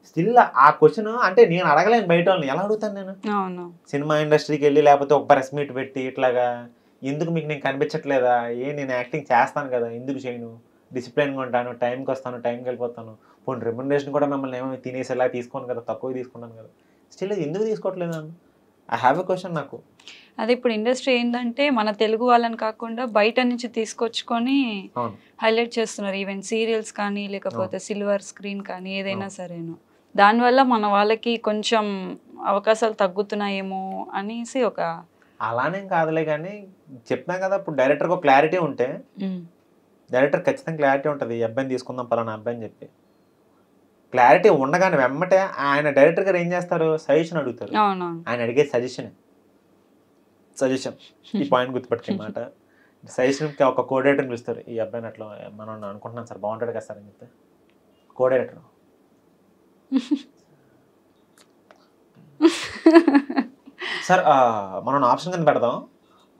స్టిల్ ఆ క్వశ్చన్ అంటే నేను అడగలేను బయట వాళ్ళని, ఎలా అడుగుతాను నేను? సినిమా ఇండస్ట్రీకి వెళ్ళి లేకపోతే ఒక ప్రెస్ మీట్ పెట్టి ఇట్లాగా ఎందుకు మీకు నేను కనిపించట్లేదా, నేను యాక్టింగ్ చేస్తాను కదా ఎందుకు చేయను, డిసిప్లిన్గా ఉంటాను, టైంకి వస్తాను, టైంకి వెళ్ళిపోతాను, పోనీ రెమ్యునరేషన్ కూడా మిమ్మల్ని ఏమో తినేసేలా తీసుకోను కదా, తక్కువ తీసుకున్నాను కదా, స్టిల్ ఎందుకు తీసుకోవట్లేదు? ఐ హ్యావ్ ఎ క్వశ్చన్ నాకు. అదే ఇప్పుడు ఇండస్ట్రీ ఏంటంటే మన తెలుగు వాళ్ళని కాకుండా బయట నుంచి తీసుకొచ్చుకొని హైలైట్ చేస్తున్నారు. ఈవెన్ సీరియల్స్ కానీ లేకపోతే సిల్వర్ స్క్రీన్ కానీ ఏదైనా సరేను. దానివల్ల మన వాళ్ళకి కొంచెం అవకాశాలు తగ్గుతున్నాయేమో అనేసి ఒక అలానేం కాదులే కానీ చెప్తాం కదా, ఇప్పుడు డైరెక్టర్కి ఒక క్లారిటీ ఉంటే డైరెక్టర్ ఖచ్చితంగా క్లారిటీ ఉంటుంది, ఈ అబ్బాయిని తీసుకుందాం పలానా అబ్బాయి అని చెప్పి. క్లారిటీ ఉండగానే వెమ్మటే ఆయన డైరెక్టర్ గారు ఏం చేస్తారు, సజెషన్ అడుగుతారు. ఆయన అడిగే సజెషన్ ఈ పాయింట్ గుర్తుపెట్టుకునే మాట. సజెషన్కి ఒక కోఆర్డినేటర్ని పిలుస్తారు, ఈ అబ్బాయిని అట్లా మనం అనుకుంటున్నాం సార్ బాగుంటాడు కదా సార్ అని చెప్తే కోఆర్డినేటర్ సార్ మనం ఆప్షన్ కింద పెడదాం,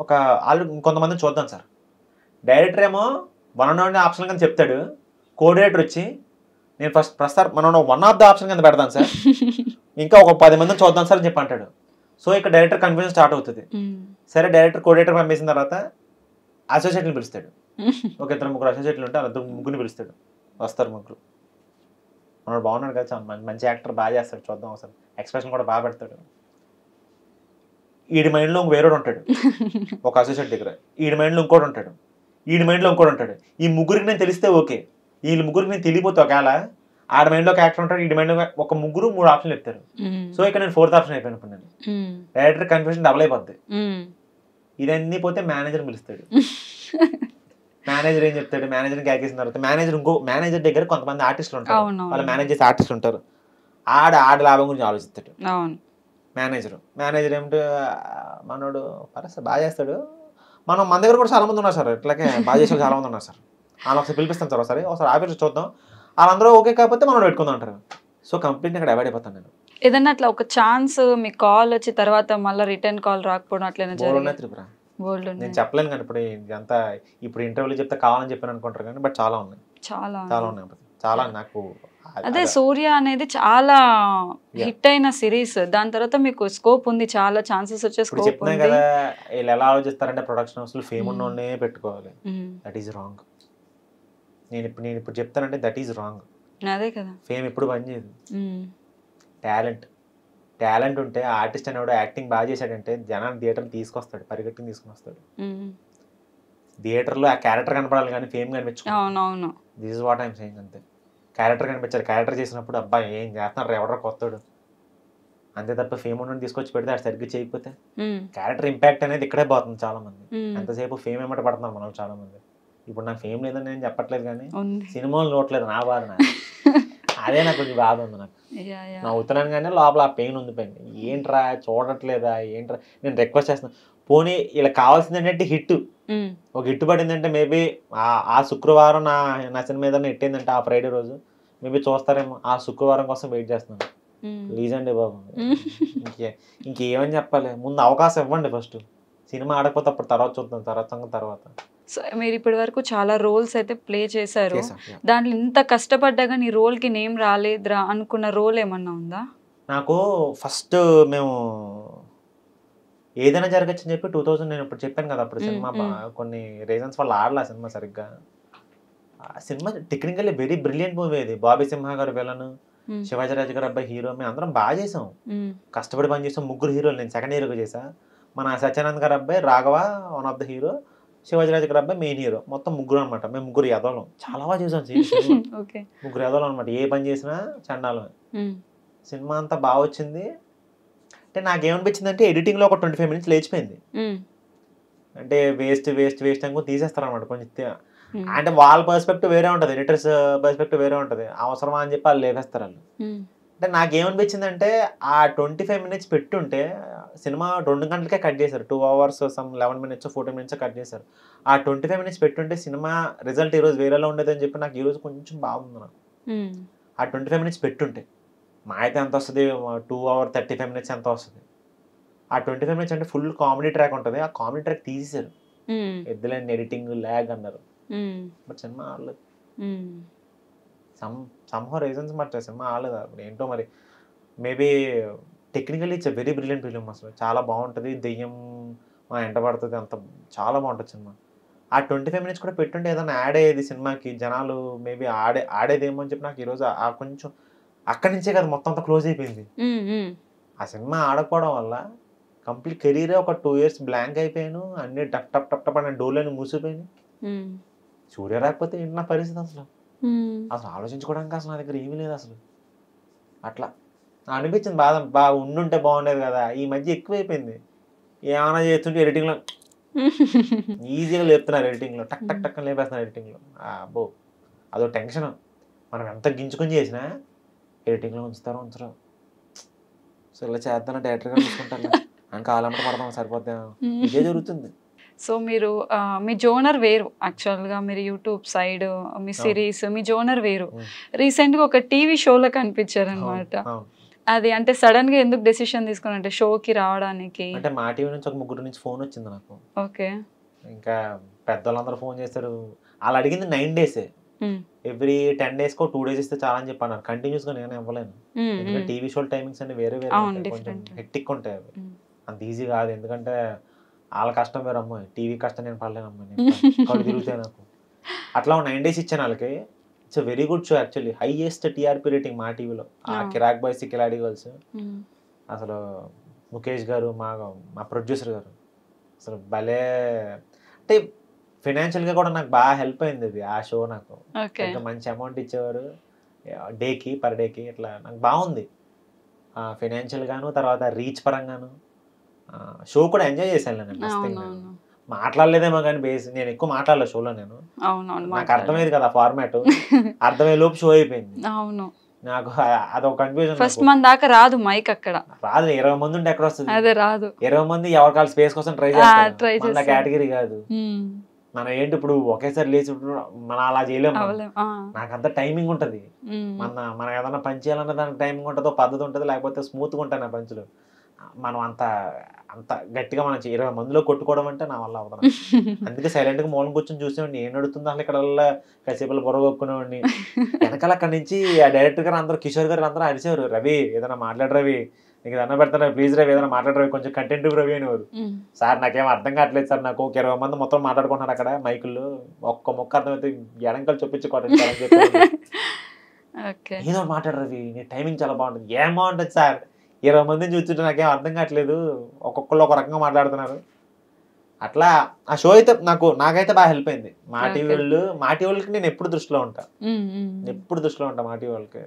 ఒక వాళ్ళు కొంతమందిని చూద్దాం సార్. డైరెక్టర్ ఏమో 1 ఆప్షన్ కింద చెప్తాడు, కోఆర్డినేటర్ వచ్చి నేను ప్రస్తుతం మనం 1 ఆఫ్ ద ఆప్షన్ కింద పెడదాం సార్, ఇంకా ఒక 10 మందిని చూద్దాం సార్ అని చెప్పి అంటాడు. సో ఇక్కడ డైరెక్టర్ కన్ఫ్యూజన్ స్టార్ట్ అవుతుంది. సరే డైరెక్టర్ కోఆర్డినేటర్ పంపేసిన తర్వాత అసోసియేట్ని పిలుస్తాడు, ఒక 2-3 అసోసియేట్లు ఉంటే అలా ముగ్గురిని పిలుస్తాడు, వస్తారు ముగ్గురు. మనోడు బాగున్నాడు కదా, మంచి యాక్టర్, బాగా చేస్తాడు, చూద్దాం అసలు, ఎక్స్ప్రెషన్ కూడా బాగా పెడతాడు. ఈడి మైండ్లో వేరేడు ఉంటాడు ఒక అసోసియేట్ దగ్గర, ఈడి మైండ్లో ఇంకోటి ఉంటాడు, ఈడి మైండ్లో ఇంకోటి ఉంటాడు. ఈ ముగ్గురికి నేను తెలిస్తే ఓకే, వీళ్ళు ముగ్గురికి నేను తెలియపోతే ఒకవేళ ఆడ మైండ్లో ఒక యాక్టర్ ఉంటాడు, ఈడి మైండ్లో ఒక ముగ్గురు 3 ఆప్షన్లు చెప్తారు. సో ఇక్కడ నేను 4th ఆప్షన్ అయిపోయాను. ఇప్పుడు నేను డైరెక్టర్ కన్ఫ్యూజన్ డబుల్ అయిపోద్ది. ఇదన్నీ పోతే మేనేజర్ పిలుస్తాడు, మేనేజర్ ఏం చెప్తాడు, మేనేజర్ క్యాకేసిన తర్వాత మేనేజర్ దగ్గర కొంతమంది ఆర్టిస్టులు ఉంటారు, వాళ్ళ మేనేజర్స్ ఆర్టిస్టులు ఉంటారు, ఆడ లాభం గురించి ఆలోచిస్తాడు మేనేజర్. ఏమిటి మనోడు పరస్పర బాగా చేస్తాడు, మన దగ్గర కూడా చాలా మంది ఉన్నారు సార్, ఇట్లాగే బాగా చేసే చాలా మంది ఉన్నారు సార్, వాళ్ళు ఒకసారి పిలిపిస్తాం సార్, ఒకసారి ఆఫీస్ చూద్దాం, వాళ్ళందరూ ఓకే కాకపోతే మనం పెట్టుకుందాం అంటారు. సో కంప్లీట్ ఇక్కడ అవాయిడ్ అయిపోతాను నేను. ఏదన్నా అట్లా ఒక ఛాన్స్ మీకు కాల్ వచ్చి తర్వాత మళ్ళీ రిటర్న్ కాల్ రాకపోవడం అట్లనే త్రిపుర నేను చెప్పలేను కానీ ఇప్పుడు ఇదంతా ఇప్పుడు ఇంటర్వ్యూలో చెప్తే కావాలని చెప్పాను అనుకుంటారు కానీ బట్ చాలా ఉన్నాయి, చాలా ఉన్నాయి, చాలా. నాకు అదే సూర్య అనేది చాలా హిట్ అయిన సిరీస్, దాని తర్వాత మీకు స్కోప్ ఉంది, చాలా ఛాన్సెస్ వచ్చే స్కోప్ ఉంది కదా. వీళ్ళు ఎలా ఆలోచిస్తారంటే ప్రొడక్షన్ హౌస్లో ఫేమ్ ఉన్నోనే పెట్టుకోవాలి, దట్ ఈస్ రాంగ్. నేను ఇప్పుడు చెప్తానంటే దట్ ఈస్ రాంగ్. అదే కదా, ఫేమ్ ఎప్పుడు పనిచేయదు. టాలెంట్ ఉంటే ఆర్టిస్ట్ అనేవాడు యాక్టింగ్ బాగా చేశాడంటే జనాన్ని థియేటర్ తీసుకొస్తాడు, పరిగెట్టుకుని తీసుకుని వస్తాడు. థియేటర్లో ఆ క్యారెక్టర్ కనపడాలి కానీ ఫేమ్ కనిపించుకోవాలి. This is what I'm saying. అంతే, క్యారెక్టర్ కనిపించాలి, క్యారెక్టర్ చేసినప్పుడు అబ్బాయి ఏం చేస్తున్నారు ఎవడో కొత్తడు అంతే తప్ప ఫేమ్ ఉండని తీసుకొచ్చి పెడితే అది సరిగ్గా చేయకపోతే క్యారెక్టర్ ఇంపాక్ట్ అనేది ఇక్కడే పోతుంది. చాలా మంది ఎంతసేపు ఫేమ్ ఏమంట పడుతున్నారు మనం చాలా మంది. ఇప్పుడు నాకు ఫేమ్ లేదని నేను చెప్పట్లేదు కానీ సినిమాలు చూడట్లేదు, నా బాధ అదే నాకు కొంచెం బాధ ఉంది. నాకు నవ్వుతున్నాను కానీ లోపల ఆ పెయిన్ ఉంది. పెయిన్ ఏంట్రా చూడట్లేదా ఏంట్రా, నేను రిక్వెస్ట్ చేస్తున్నాను పోనీ ఇలా కావాల్సింది ఏంటంటే హిట్, ఒక హిట్ పడిందంటే మేబీ ఆ శుక్రవారం నా సినిమా ఏదైనా హిట్ అయిందంటే ఆ ఫ్రైడే రోజు మేబీ చూస్తారేమో, ఆ శుక్రవారం కోసం వెయిట్ చేస్తున్నాను. ప్లీజ్ అండి బాబు, ఇంకేమని చెప్పాలి, ముందు అవకాశం ఇవ్వండి. ఫస్ట్ సినిమా ఆడకపోతే అప్పుడు తర్వాత చూద్దాం, తర్వాత. సో మీరు ఇప్పటి వరకు చాలా రోల్స్ అయితే ప్లే చేశారు, దాంట్లో ఇంత కష్టపడ్డా కానీ రోల్కి నేమ్ రాలేదురా అనుకున్న రోల్ ఏమన్నా ఉందా? నాకు ఫస్ట్ మేము ఏదైనా జరగచ్చు అని చెప్పి 2000 నేను ఇప్పుడు చెప్పాను కదా అప్పుడు సినిమా కొన్ని రీజన్స్ వల్ల ఆడలా సినిమా సరిగ్గా. ఆ cinema technically very brilliant movie ఇది. బాబీ సింహ గారు విలన్, శివాజీరాజు గారు అబ్బాయి హీరో. మేము అందరం బాగా చేసాం, కష్టపడి పని చేసాం. 3 హీరోలు, నేను సెకండ్ హీరోగా చేసా. మన సత్యానంద్ గారు అబ్బాయి Raghava one of the hero, Sivajiraju గారు అబ్బాయి మెయిన్ హీరో. మొత్తం 3 అనమాట. మేము 3 ఎదవలం, చాలా బాగా చేసాం. 3 ఎదవలం అనమాట. ఏ పని చేసినా చండాలం. సినిమా అంతా బాగా వచ్చింది. అంటే నాకేమనిపించింది అంటే ఎడిటింగ్లో ఒక 25 మినిట్స్ లేచిపోయింది. అంటే వేస్ట్ వేస్ట్ వేస్ట్ అని తీసేస్తారు అనమాట కొంచెం. అంటే వాళ్ళ పర్స్పెక్టివ్ వేరే ఉంటుంది, ఎడిటర్స్ పర్స్పెక్టివ్ వేరే ఉంటుంది. అవసరమా అని చెప్పి వాళ్ళు లేపేస్తారు వాళ్ళు. అంటే నాకేమనిపించింది అంటే ఆ 25 మినిట్స్ పెట్టుంటే సినిమా 2 గంటలకే కట్ చేశారు. 2 hours some 11 minutes 14 minutes cut చేశారు. ఆ 25 మినిట్స్ పెట్టుంటే సినిమా రిజల్ట్ ఈరోజు వేరేలా ఉండేది అని చెప్పి నాకు ఈరోజు కొంచెం బాగుంది. నాకు ఆ 25 మినిట్స్ పెట్టుంటే మా అయితే ఎంత వస్తుంది, 2 hours 35 minutes ఎంత వస్తుంది. ఆ 25 మినిట్స్ అంటే ఫుల్ కామెడీ ట్రాక్ ఉంటుంది. ఆ కామెడీ ట్రాక్ తీసేశారు. ఎద్దులేండి ఎడిటింగ్ ల్యాగ్ అన్నారు. బట్ సినిమా ఆడలేదు. సమ్హౌ రీజన్స్ మరి సినిమా ఆడలేదు. అప్పుడు ఏంటో మరి. Maybe technically it's very brilliant film. అసలు చాలా బాగుంటుంది. దెయ్యం ఎంట పడుతుంది, అంత చాలా బాగుంటుంది సినిమా. ఆ 25 మినిట్స్ కూడా పెట్టుంటే ఏదైనా యాడ్ అయ్యేది సినిమాకి, జనాలు మేబీ ఆడేదేమో అని చెప్పి నాకు ఈరోజు ఆ కొంచెం అక్కడి నుంచే కదా మొత్తం అంతా క్లోజ్ అయిపోయింది. ఆ సినిమా ఆడకపోవడం వల్ల కంప్లీట్ కెరీరే ఒక 2 years బ్లాంక్ అయిపోయాను. అన్ని టప్ టప్ టప్ టప్ అనే డోర్లని మూసిపోయినాయి. సూర్య రాకపోతే ఏంటి నా పరిస్థితి అసలు. అసలు ఆలోచించుకోవడానికి అసలు నా దగ్గర ఏమీ లేదు అసలు. అట్లా అనిపించింది బాధ. బాగా ఉండుంటే బాగుండేది కదా. ఈ మధ్య ఎక్కువైపోయింది. ఏమైనా చేస్తుంటే ఎడిటింగ్లో ఈజీగా లేపుతున్నారు, ఎడిటింగ్లో టక్ టక్ టక్ అని లేపేస్తున్నారు ఎడిటింగ్లో. అబ్బో అదో టెన్షన్. మనం ఎంత గించుకొని చేసినా ఎడిటింగ్లో ఉంచరు. సో ఇలా చేద్దాం డైరెక్టర్గా చూసుకుంటాను అని కాలంట పడతాం, సరిపోతే ఇదే జరుగుతుంది. సో మీరు మీ జోనర్ వేరు, యాక్చువల్గా మీరు యూట్యూబ్ సైడ్ మీ సిరీస్ మీ జోనర్ వేరు. రీసెంట్గా ఒక టీవీ షోలో కనిపించారు అనమాట. అది అంటే సడన్ గా ఎందుకు డెసిషన్ తీసుకుని అంటే షోకి రావడానికి? అంటే మా టీవీ నుంచి ఒక 3 నుంచి ఫోన్ వచ్చింది నాకు. ఓకే. ఇంకా పెద్దవాళ్ళందరూ ఫోన్ చేస్తారు. వాళ్ళు అడిగింది 9 days. ఎవ్రీ 10 days 2 days ఇస్తే చాలా అని చెప్పి అన్నారు. కంటిన్యూస్ గా నేను ఇవ్వలేను. ఎందుకంటే టీవీ షో టైమింగ్స్ అన్ని వేరే వేరే కొంచెం హెక్టిక్ ఉంటాయి. అవి అంత ఈజీ కాదు. ఎందుకంటే వాళ్ళ కష్టం వేరే అమ్మాయి, టీవీ కష్టం నేను పడలేను అమ్మాయి, కళ్ళు తిరుగుతాయి నాకు. అట్లా 9 days ఇచ్చాను వాళ్ళకి. It's very good show actually. Highest TRP rating మా టీవీలో. ఆ కిరాక్ బాయ్స్ కిలాడి గర్ల్స్ అసలు ముఖేష్ గారు మా ప్రొడ్యూసర్ గారు అసలు భలే. అంటే ఫైనాన్షియల్గా కూడా నాకు బాగా హెల్ప్ అయింది అది. ఆ షో నాకు మంచి అమౌంట్ ఇచ్చేవారు పర్ డేకి. ఇట్లా నాకు బాగుంది ఫైనాన్షియల్గాను, తర్వాత రీచ్ పరంగాను. షో కూడా ఎంజాయ్ చేశాను నేను. మాట్లాడలేదేమో కానీ నేను ఎక్కువ మాట్లాడలేదు షోలో. నేను నాకు అర్థమయ్యేది కదా ఫార్మాట్. అర్థమయ్యే లోపు షో అయిపోయింది. నాకు అదొక కన్ఫ్యూజన్. ఫస్ట్ మన దాకా రాదు మైక్, అక్కడ రాదు. 20 మంది ఉంటే ఎక్కడ వస్తుంది? అదే రాదు. 20 మంది ఎవరికాల స్పేస్ కోసం ట్రై చేస్తారు. మన కేటగిరీ కాదు. మనం ఏంటి ఇప్పుడు ఒకేసారి లేచి మనం అలా చేయలేము. నాకంత టైమింగ్ ఉంటది. మనం ఏదైనా పని చేయాలన్న దానికి టైమింగ్ ఉంటుందో, పద్ధతి ఉంటుంది, లేకపోతే స్మూత్ గా ఉంటాయి నా పంచులు. మనం అంత గట్టిగా మనం 20 మందిలో కొట్టుకోవడం అంటే నా వల్ల అవుతాను. అందుకే సైలెంట్ గా మూలం కూర్చొని చూసేవాడిని. ఏం నడుతుందో అసలు ఇక్కడ కాసేపు బుర్ర కొక్కునేవాడిని. వెనకాల అక్కడి నుంచి ఆ డైరెక్టర్ గారు అందరూ, కిషోర్ గారు అందరూ అడిచేవారు, రవి ఏదైనా మాట్లాడు రవి, నీకు దండం పెడతాను ప్లీజ్ రవి, ఏదైనా మాట్లాడు రవి, కొంచెం కంటెంట్ రవి అనేవారు. సార్ నాకేం అర్థం కావట్లేదు సార్, నాకు 20 మంది మొత్తం మాట్లాడుకుంటున్నారు అక్కడ మైకుల్లో, ఒక్క మొక్క అర్థమైతే ఎడంకలు చొప్పించుకోవడం ఏదో మాట్లాడు రవి, నీ టైమింగ్ చాలా బాగుంటుంది. ఏం బాగుంటుంది సార్, 20 మందిని చూస్తుంటే నాకేం అర్థం కావట్లేదు, ఒక్కొక్కళ్ళు ఒక రకంగా మాట్లాడుతున్నారు. అట్లా ఆ షో అయితే నాకైతే బాగా హెల్ప్ అయింది. మా టీవీ వాళ్ళకి నేను ఎప్పుడు దృష్టిలో ఉంటా. మా టీవీ వాళ్ళకి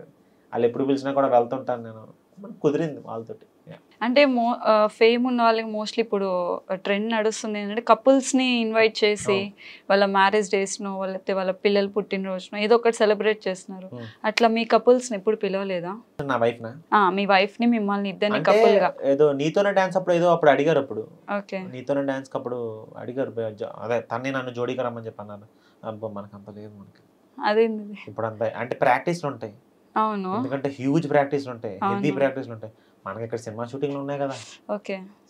వాళ్ళు ఎప్పుడు పిలిచినా కూడా వెళ్తుంటాను నేను. కుదిరింది వాళ్ళతోటి. అంటే ఫేమ్ ఉన్న వాళ్ళకి మోస్ట్లీ ఇప్పుడు ట్రెండ్ నడుస్తుంది ఏంటంటే కపుల్స్ని ఇన్వైట్ చేసి వాళ్ళ మ్యారేజ్ డేస్నో లేకపోతే వాళ్ళ పిల్లలు పుట్టినరోజునో ఏదో ఒకటి సెలబ్రేట్ చేస్తున్నారు. అట్లా మీ కపుల్స్ని ఎప్పుడు పిలవలేదా? నా వైఫ్ మీ వైఫ్ ని మిమ్మల్ని ఇద్దరిని కపుల్ గా ఏదో నీతోనే డాన్స్ అప్పుడు అడిగారు. నీతోనే డాన్స్ అప్పుడు అడిగారు. అదే తన్ని నన్ను జోడీగా రమ్మని చెప్పి అన్నారు. అబ్బా మనకు అంత లేదు. మనకి అదేంది ఇప్పుడు అంత అంటే ప్రాక్టీస్లు ఉంటాయి. అవును, ఎందుకంటే హ్యూజ్ ప్రాక్టీస్లు ఉంటాయి, హెవీ ప్రాక్టీస్లు ఉంటాయి. మనకి ఇక్కడ సినిమా షూటింగ్లు ఉన్నాయి కదా.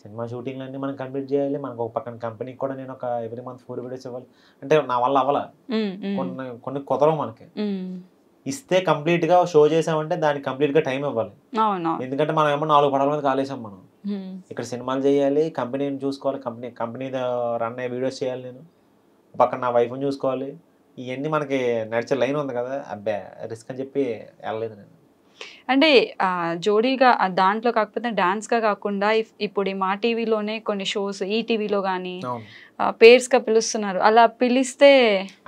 సినిమా షూటింగ్లు అన్ని మనం కంప్లీట్ చేయాలి. మనకు ఒక పక్కన కంపెనీకి కూడా నేను ఒక ఎవ్రీ మంత్ 4 videos ఇవ్వాలి. అంటే నా వల్ల అవ్వాల. కొన్ని కుదరవు మనకి. ఇస్తే కంప్లీట్ గా షో చేసామంటే దానికి కంప్లీట్ గా టైం ఇవ్వాలి. ఎందుకంటే మనం ఏమో 4 పడవల మీద కాలేసాం మనం. ఇక్కడ సినిమాలు చేయాలి, కంపెనీని చూసుకోవాలి, కంపెనీ రన్ అయ్యే వీడియోస్ చేయాలి, నేను పక్కన నా వైఫ్ని చూసుకోవాలి. ఇవన్నీ మనకి నడిచే లైన్ ఉంది కదా, అబ్బే రిస్క్ అని చెప్పి వెళ్ళలేదు నేను. అంటే జోడీగా దాంట్లో కాకపోతే డాన్స్గా కాకుండా ఇప్పుడు మా టీవీలోనే కొన్ని షోస్ ఈ టీవీలో కానీ పేర్స్గా పిలుస్తున్నారు. అలా పిలిస్తే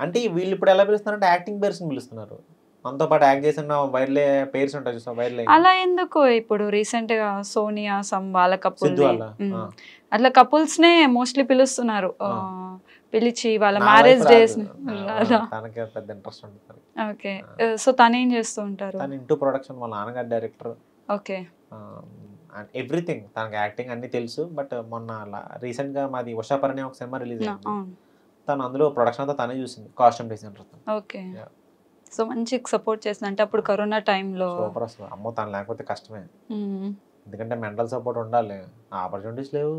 అంటే వీళ్ళు ఇప్పుడు ఎలా పిలుస్తున్నారంటే యాక్టింగ్ పేర్స్ని పిలుస్తున్నారు. మనతో పాటు యాక్ట్ చేసిన వైర్లే పేర్స్ ఉంటాయి చూసా, వైర్లే. అలా ఎందుకు? ఇప్పుడు రీసెంట్ గా సోనియా వాళ్ళ కపుల్ అట్లా కపుల్స్ నే మోస్ట్లీ పిలుస్తున్నారు. పిలిచి వాళ్ళ మ్యారేజ్ డేస్. పెద్ద ఇంట్రెస్ట్ ఉంటుంది. ఓకే, సో తను ఏం చేస్తూ ఉంటారు? తను ఇంటూ ప్రొడక్షన్, వాళ్ళ నాన్నగారు డైరెక్టర్. ఓకే, ఎవ్రీథింగ్ తనకి యాక్టింగ్ అన్ని తెలుసు. బట్ మొన్న రీసెంట్ గా మాది ఉషాపరణి ఒక సినిమా రిలీజ్ అయింది, తను అందులో ప్రొడక్షన్ అంతా తనే చూసింది, కాస్ట్యూమ్ డిజైనర్. ఓకే, సో మంచి సపోర్ట్ చేసింది. అంటే అప్పుడు కరోనా టైంలో సూపర్ అసలు. అమ్మో, తను లేకపోతే కష్టమే, ఎందుకంటే మెంటల్ సపోర్ట్ ఉండాలి. ఆపర్చునిటీస్ లేవు.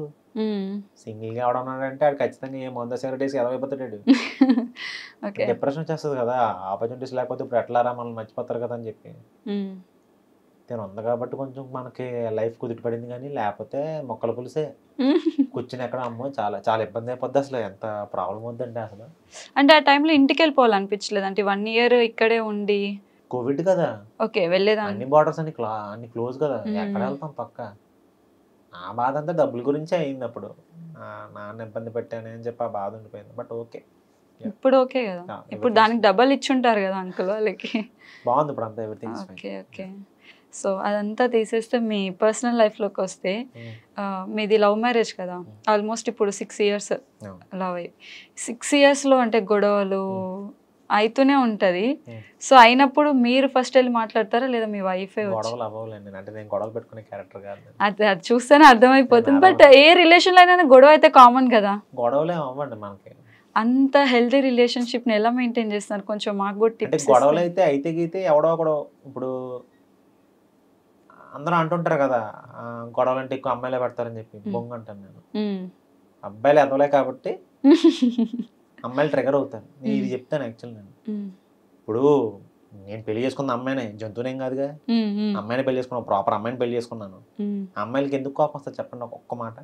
సింగిల్ గా ఎవడన్నాడంటే ఆడు ఖచ్చితంగా ఏ మందు సెక్రటరీస్ ఎదవైపోతాడు. డిప్రెషన్ వచ్చేస్తుంది కదా, ఆపర్చునిటీస్ లేకపోతే ఇప్పుడు ఎట్లారా మనల్ని మర్చిపోతారు కదా అని చెప్పి. నేను ఉంది కాబట్టి కొంచెం మనకి లైఫ్ కుదిరి పడింది, కానీ లేకపోతే మొక్కల పులిసే కూర్చుని ఎక్కడ. అమ్మో, చాలా చాలా ఇబ్బంది అయిపోద్ది అసలు. ఎంత ప్రాబ్లం వద్దండి అసలు. అంటే ఆ టైంలో ఇంటికి వెళ్ళిపోవాలనిపించలేదు? అంటే 1 year ఇక్కడే ఉండి. కోవిడ్ కదా, ఓకే, వెళ్ళేదా? అన్ని బార్డర్స్ అన్ని క్లోజ్ కదా, ఎక్కడ వెళ్తాం పక్క. ఆ బాధ అంతా డబ్బుల గురించే అయింది అప్పుడు. నాన్న ఇబ్బంది పెట్టాను అని చెప్పి ఆ బాధ ఉండిపోయింది. బట్ ఓకే, ఇప్పుడు ఓకే కదా. ఇప్పుడు దానికి డబ్బులు ఇచ్చుంటారు కదా అంకుల్ వాళ్ళకి. బాగుంది ఇప్పుడు అంతా, ఎవ్రీథింగ్. ఓకే ఓకే, సో అదంతా తీసేస్తే మీ పర్సనల్ లైఫ్లోకి వస్తే, మీది లవ్ మ్యారేజ్ కదా, ఆల్మోస్ట్ ఇప్పుడు 6 years లవ్ అయ్యి. 6 yearsలో అంటే గొడవలు అయితూనే ఉంటుంది. సో అయినప్పుడు మీరు ఫస్ట్ వెళ్ళి మాట్లాడతారా, లేదా మీ వైఫే? గొడవలు అవ్వలేండి, అంటే నేను గొడవలు పెట్టుకునే క్యారెక్టర్ కాదు. అది చూస్తేనే అర్థమైపోతుంది. బట్ ఏ రిలేషన్లో అయినా గొడవ అయితే కామన్ కదా. గొడవలే అవ్వండి మనకి. అంత హెల్తీ రిలేషన్షిప్ని ఎలా మెయింటైన్ చేస్తున్నారు? కొంచెం మాకు కూడా టిప్స్. గొడవలు అయితే గీతే ఎవడో ఒకడు. ఇప్పుడు అందరూ అంటుంటారు కదా, గొడవలు అంటే ఎక్కువ అమ్మాయిలే పడతారని చెప్పి. బొంగ అంటాను నేను. అబ్బాయిలు ఎదవలే కాబట్టి అమ్మాయిలు ట్రిగర్ అవుతారు. నేను ఇది చెప్తాను యాక్చువల్. నేను ఇప్పుడు నేను పెళ్లి చేసుకున్న అమ్మాయినే, జంతువునేం కాదుగా. అమ్మాయిని పెళ్లి చేసుకున్నాను, ప్రాపర్ అమ్మాయిని పెళ్లి చేసుకున్నాను. అమ్మాయిలకి ఎందుకు కోపం వస్తుంది చెప్పండి ఒక్క మాట.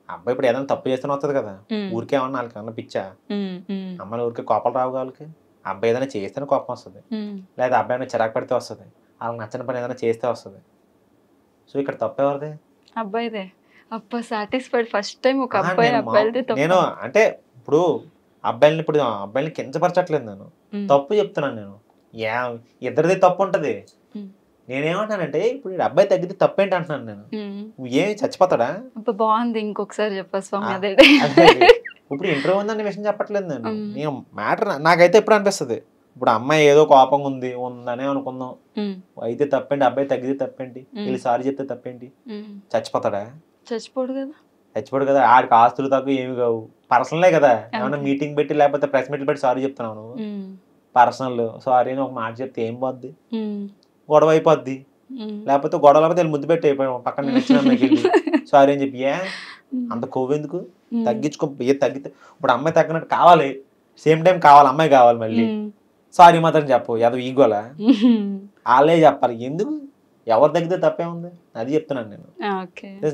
అబ్బాయి ఇప్పుడు ఏదైనా తప్పు చేస్తూనే వస్తుంది కదా, ఊరికే ఏమన్నా వాళ్ళకి ఏమన్నా పిచ్చా? అమ్మాయిలు ఊరికే కోపాలు రావు వాళ్ళకి. అబ్బాయి ఏదైనా చేస్తేనే కోపం వస్తుంది, లేదా అబ్బాయి చిరాకు పెడితే వస్తుంది, వాళ్ళకి నచ్చిన పని ఏదైనా చేస్తే వస్తుంది. సో ఇక్కడ తప్పు ఎవరిది? అబ్బాయిదే. అబ్బా, సాటిస్ఫైడ్ ఫస్ట్ టైం ఒక అబ్బాయి అబ్బాయిలది తప్పు. నేను అంటే ఇప్పుడు అబ్బాయిని కించపరచట్లేదు, నేను తప్పు చెప్తున్నాను. నేను ఇద్దరిది తప్పు ఉంటది. నేనేమంటానంటే ఇప్పుడు అబ్బాయి తగ్గితే తప్పేంటి అంటున్నాను నేను. ఏమి చచ్చిపోతాడా? బాగుంది, ఇంకొకసారి చెప్పా స్వామి. అదే ఇప్పుడు ఇంటర్వ్యూ ఉందని విషయం చెప్పట్లేదు నేను. నేను మ్యాటర్ నాకైతే ఎప్పుడు అనిపిస్తుంది, ఇప్పుడు అమ్మాయి ఏదో కోపంగా ఉందనే అనుకుందాం, అయితే తప్పేంటి, అబ్బాయి తగ్గితే తప్పేంటి, వీళ్ళు సారీ చెప్తే తప్పేంటి? చచ్చిపోతాడా? చచ్చిపోడు కదా. చచ్చిపోడు కదా. ఆడికి ఆస్తులు తక్కువ ఏమి కావు, పర్సనలే కదా. ఏమన్నా మీటింగ్ పెట్టి లేకపోతే ప్రెస్ మీట్లు పెట్టి సారీ చెప్తున్నావు నువ్వు, పర్సనల్ సారీ అని ఒక మాట చెప్తే ఏం పోద్ది? గొడవ అయిపోద్ది. లేకపోతే గొడవ లేకపోతే ముద్దు పెట్టి అయిపోయాం పక్కన నచ్చిన అమ్మాయికి సారీ అని చెప్పి. అంత కొవ్వు ఎందుకు? తగ్గించుకో. తగ్గితే ఇప్పుడు అమ్మాయి తగ్గినట్టు కావాలి, సేమ్ టైం కావాలి, అమ్మాయి కావాలి. మళ్ళీ సారీ మాత్రం చెప్పు, ఏదో ఈగోలా వాళ్ళే చెప్పాలి. ఎందుకు? ఎవరు తగ్గితే తప్పే ఉంది, అది చెప్తున్నాను నేను.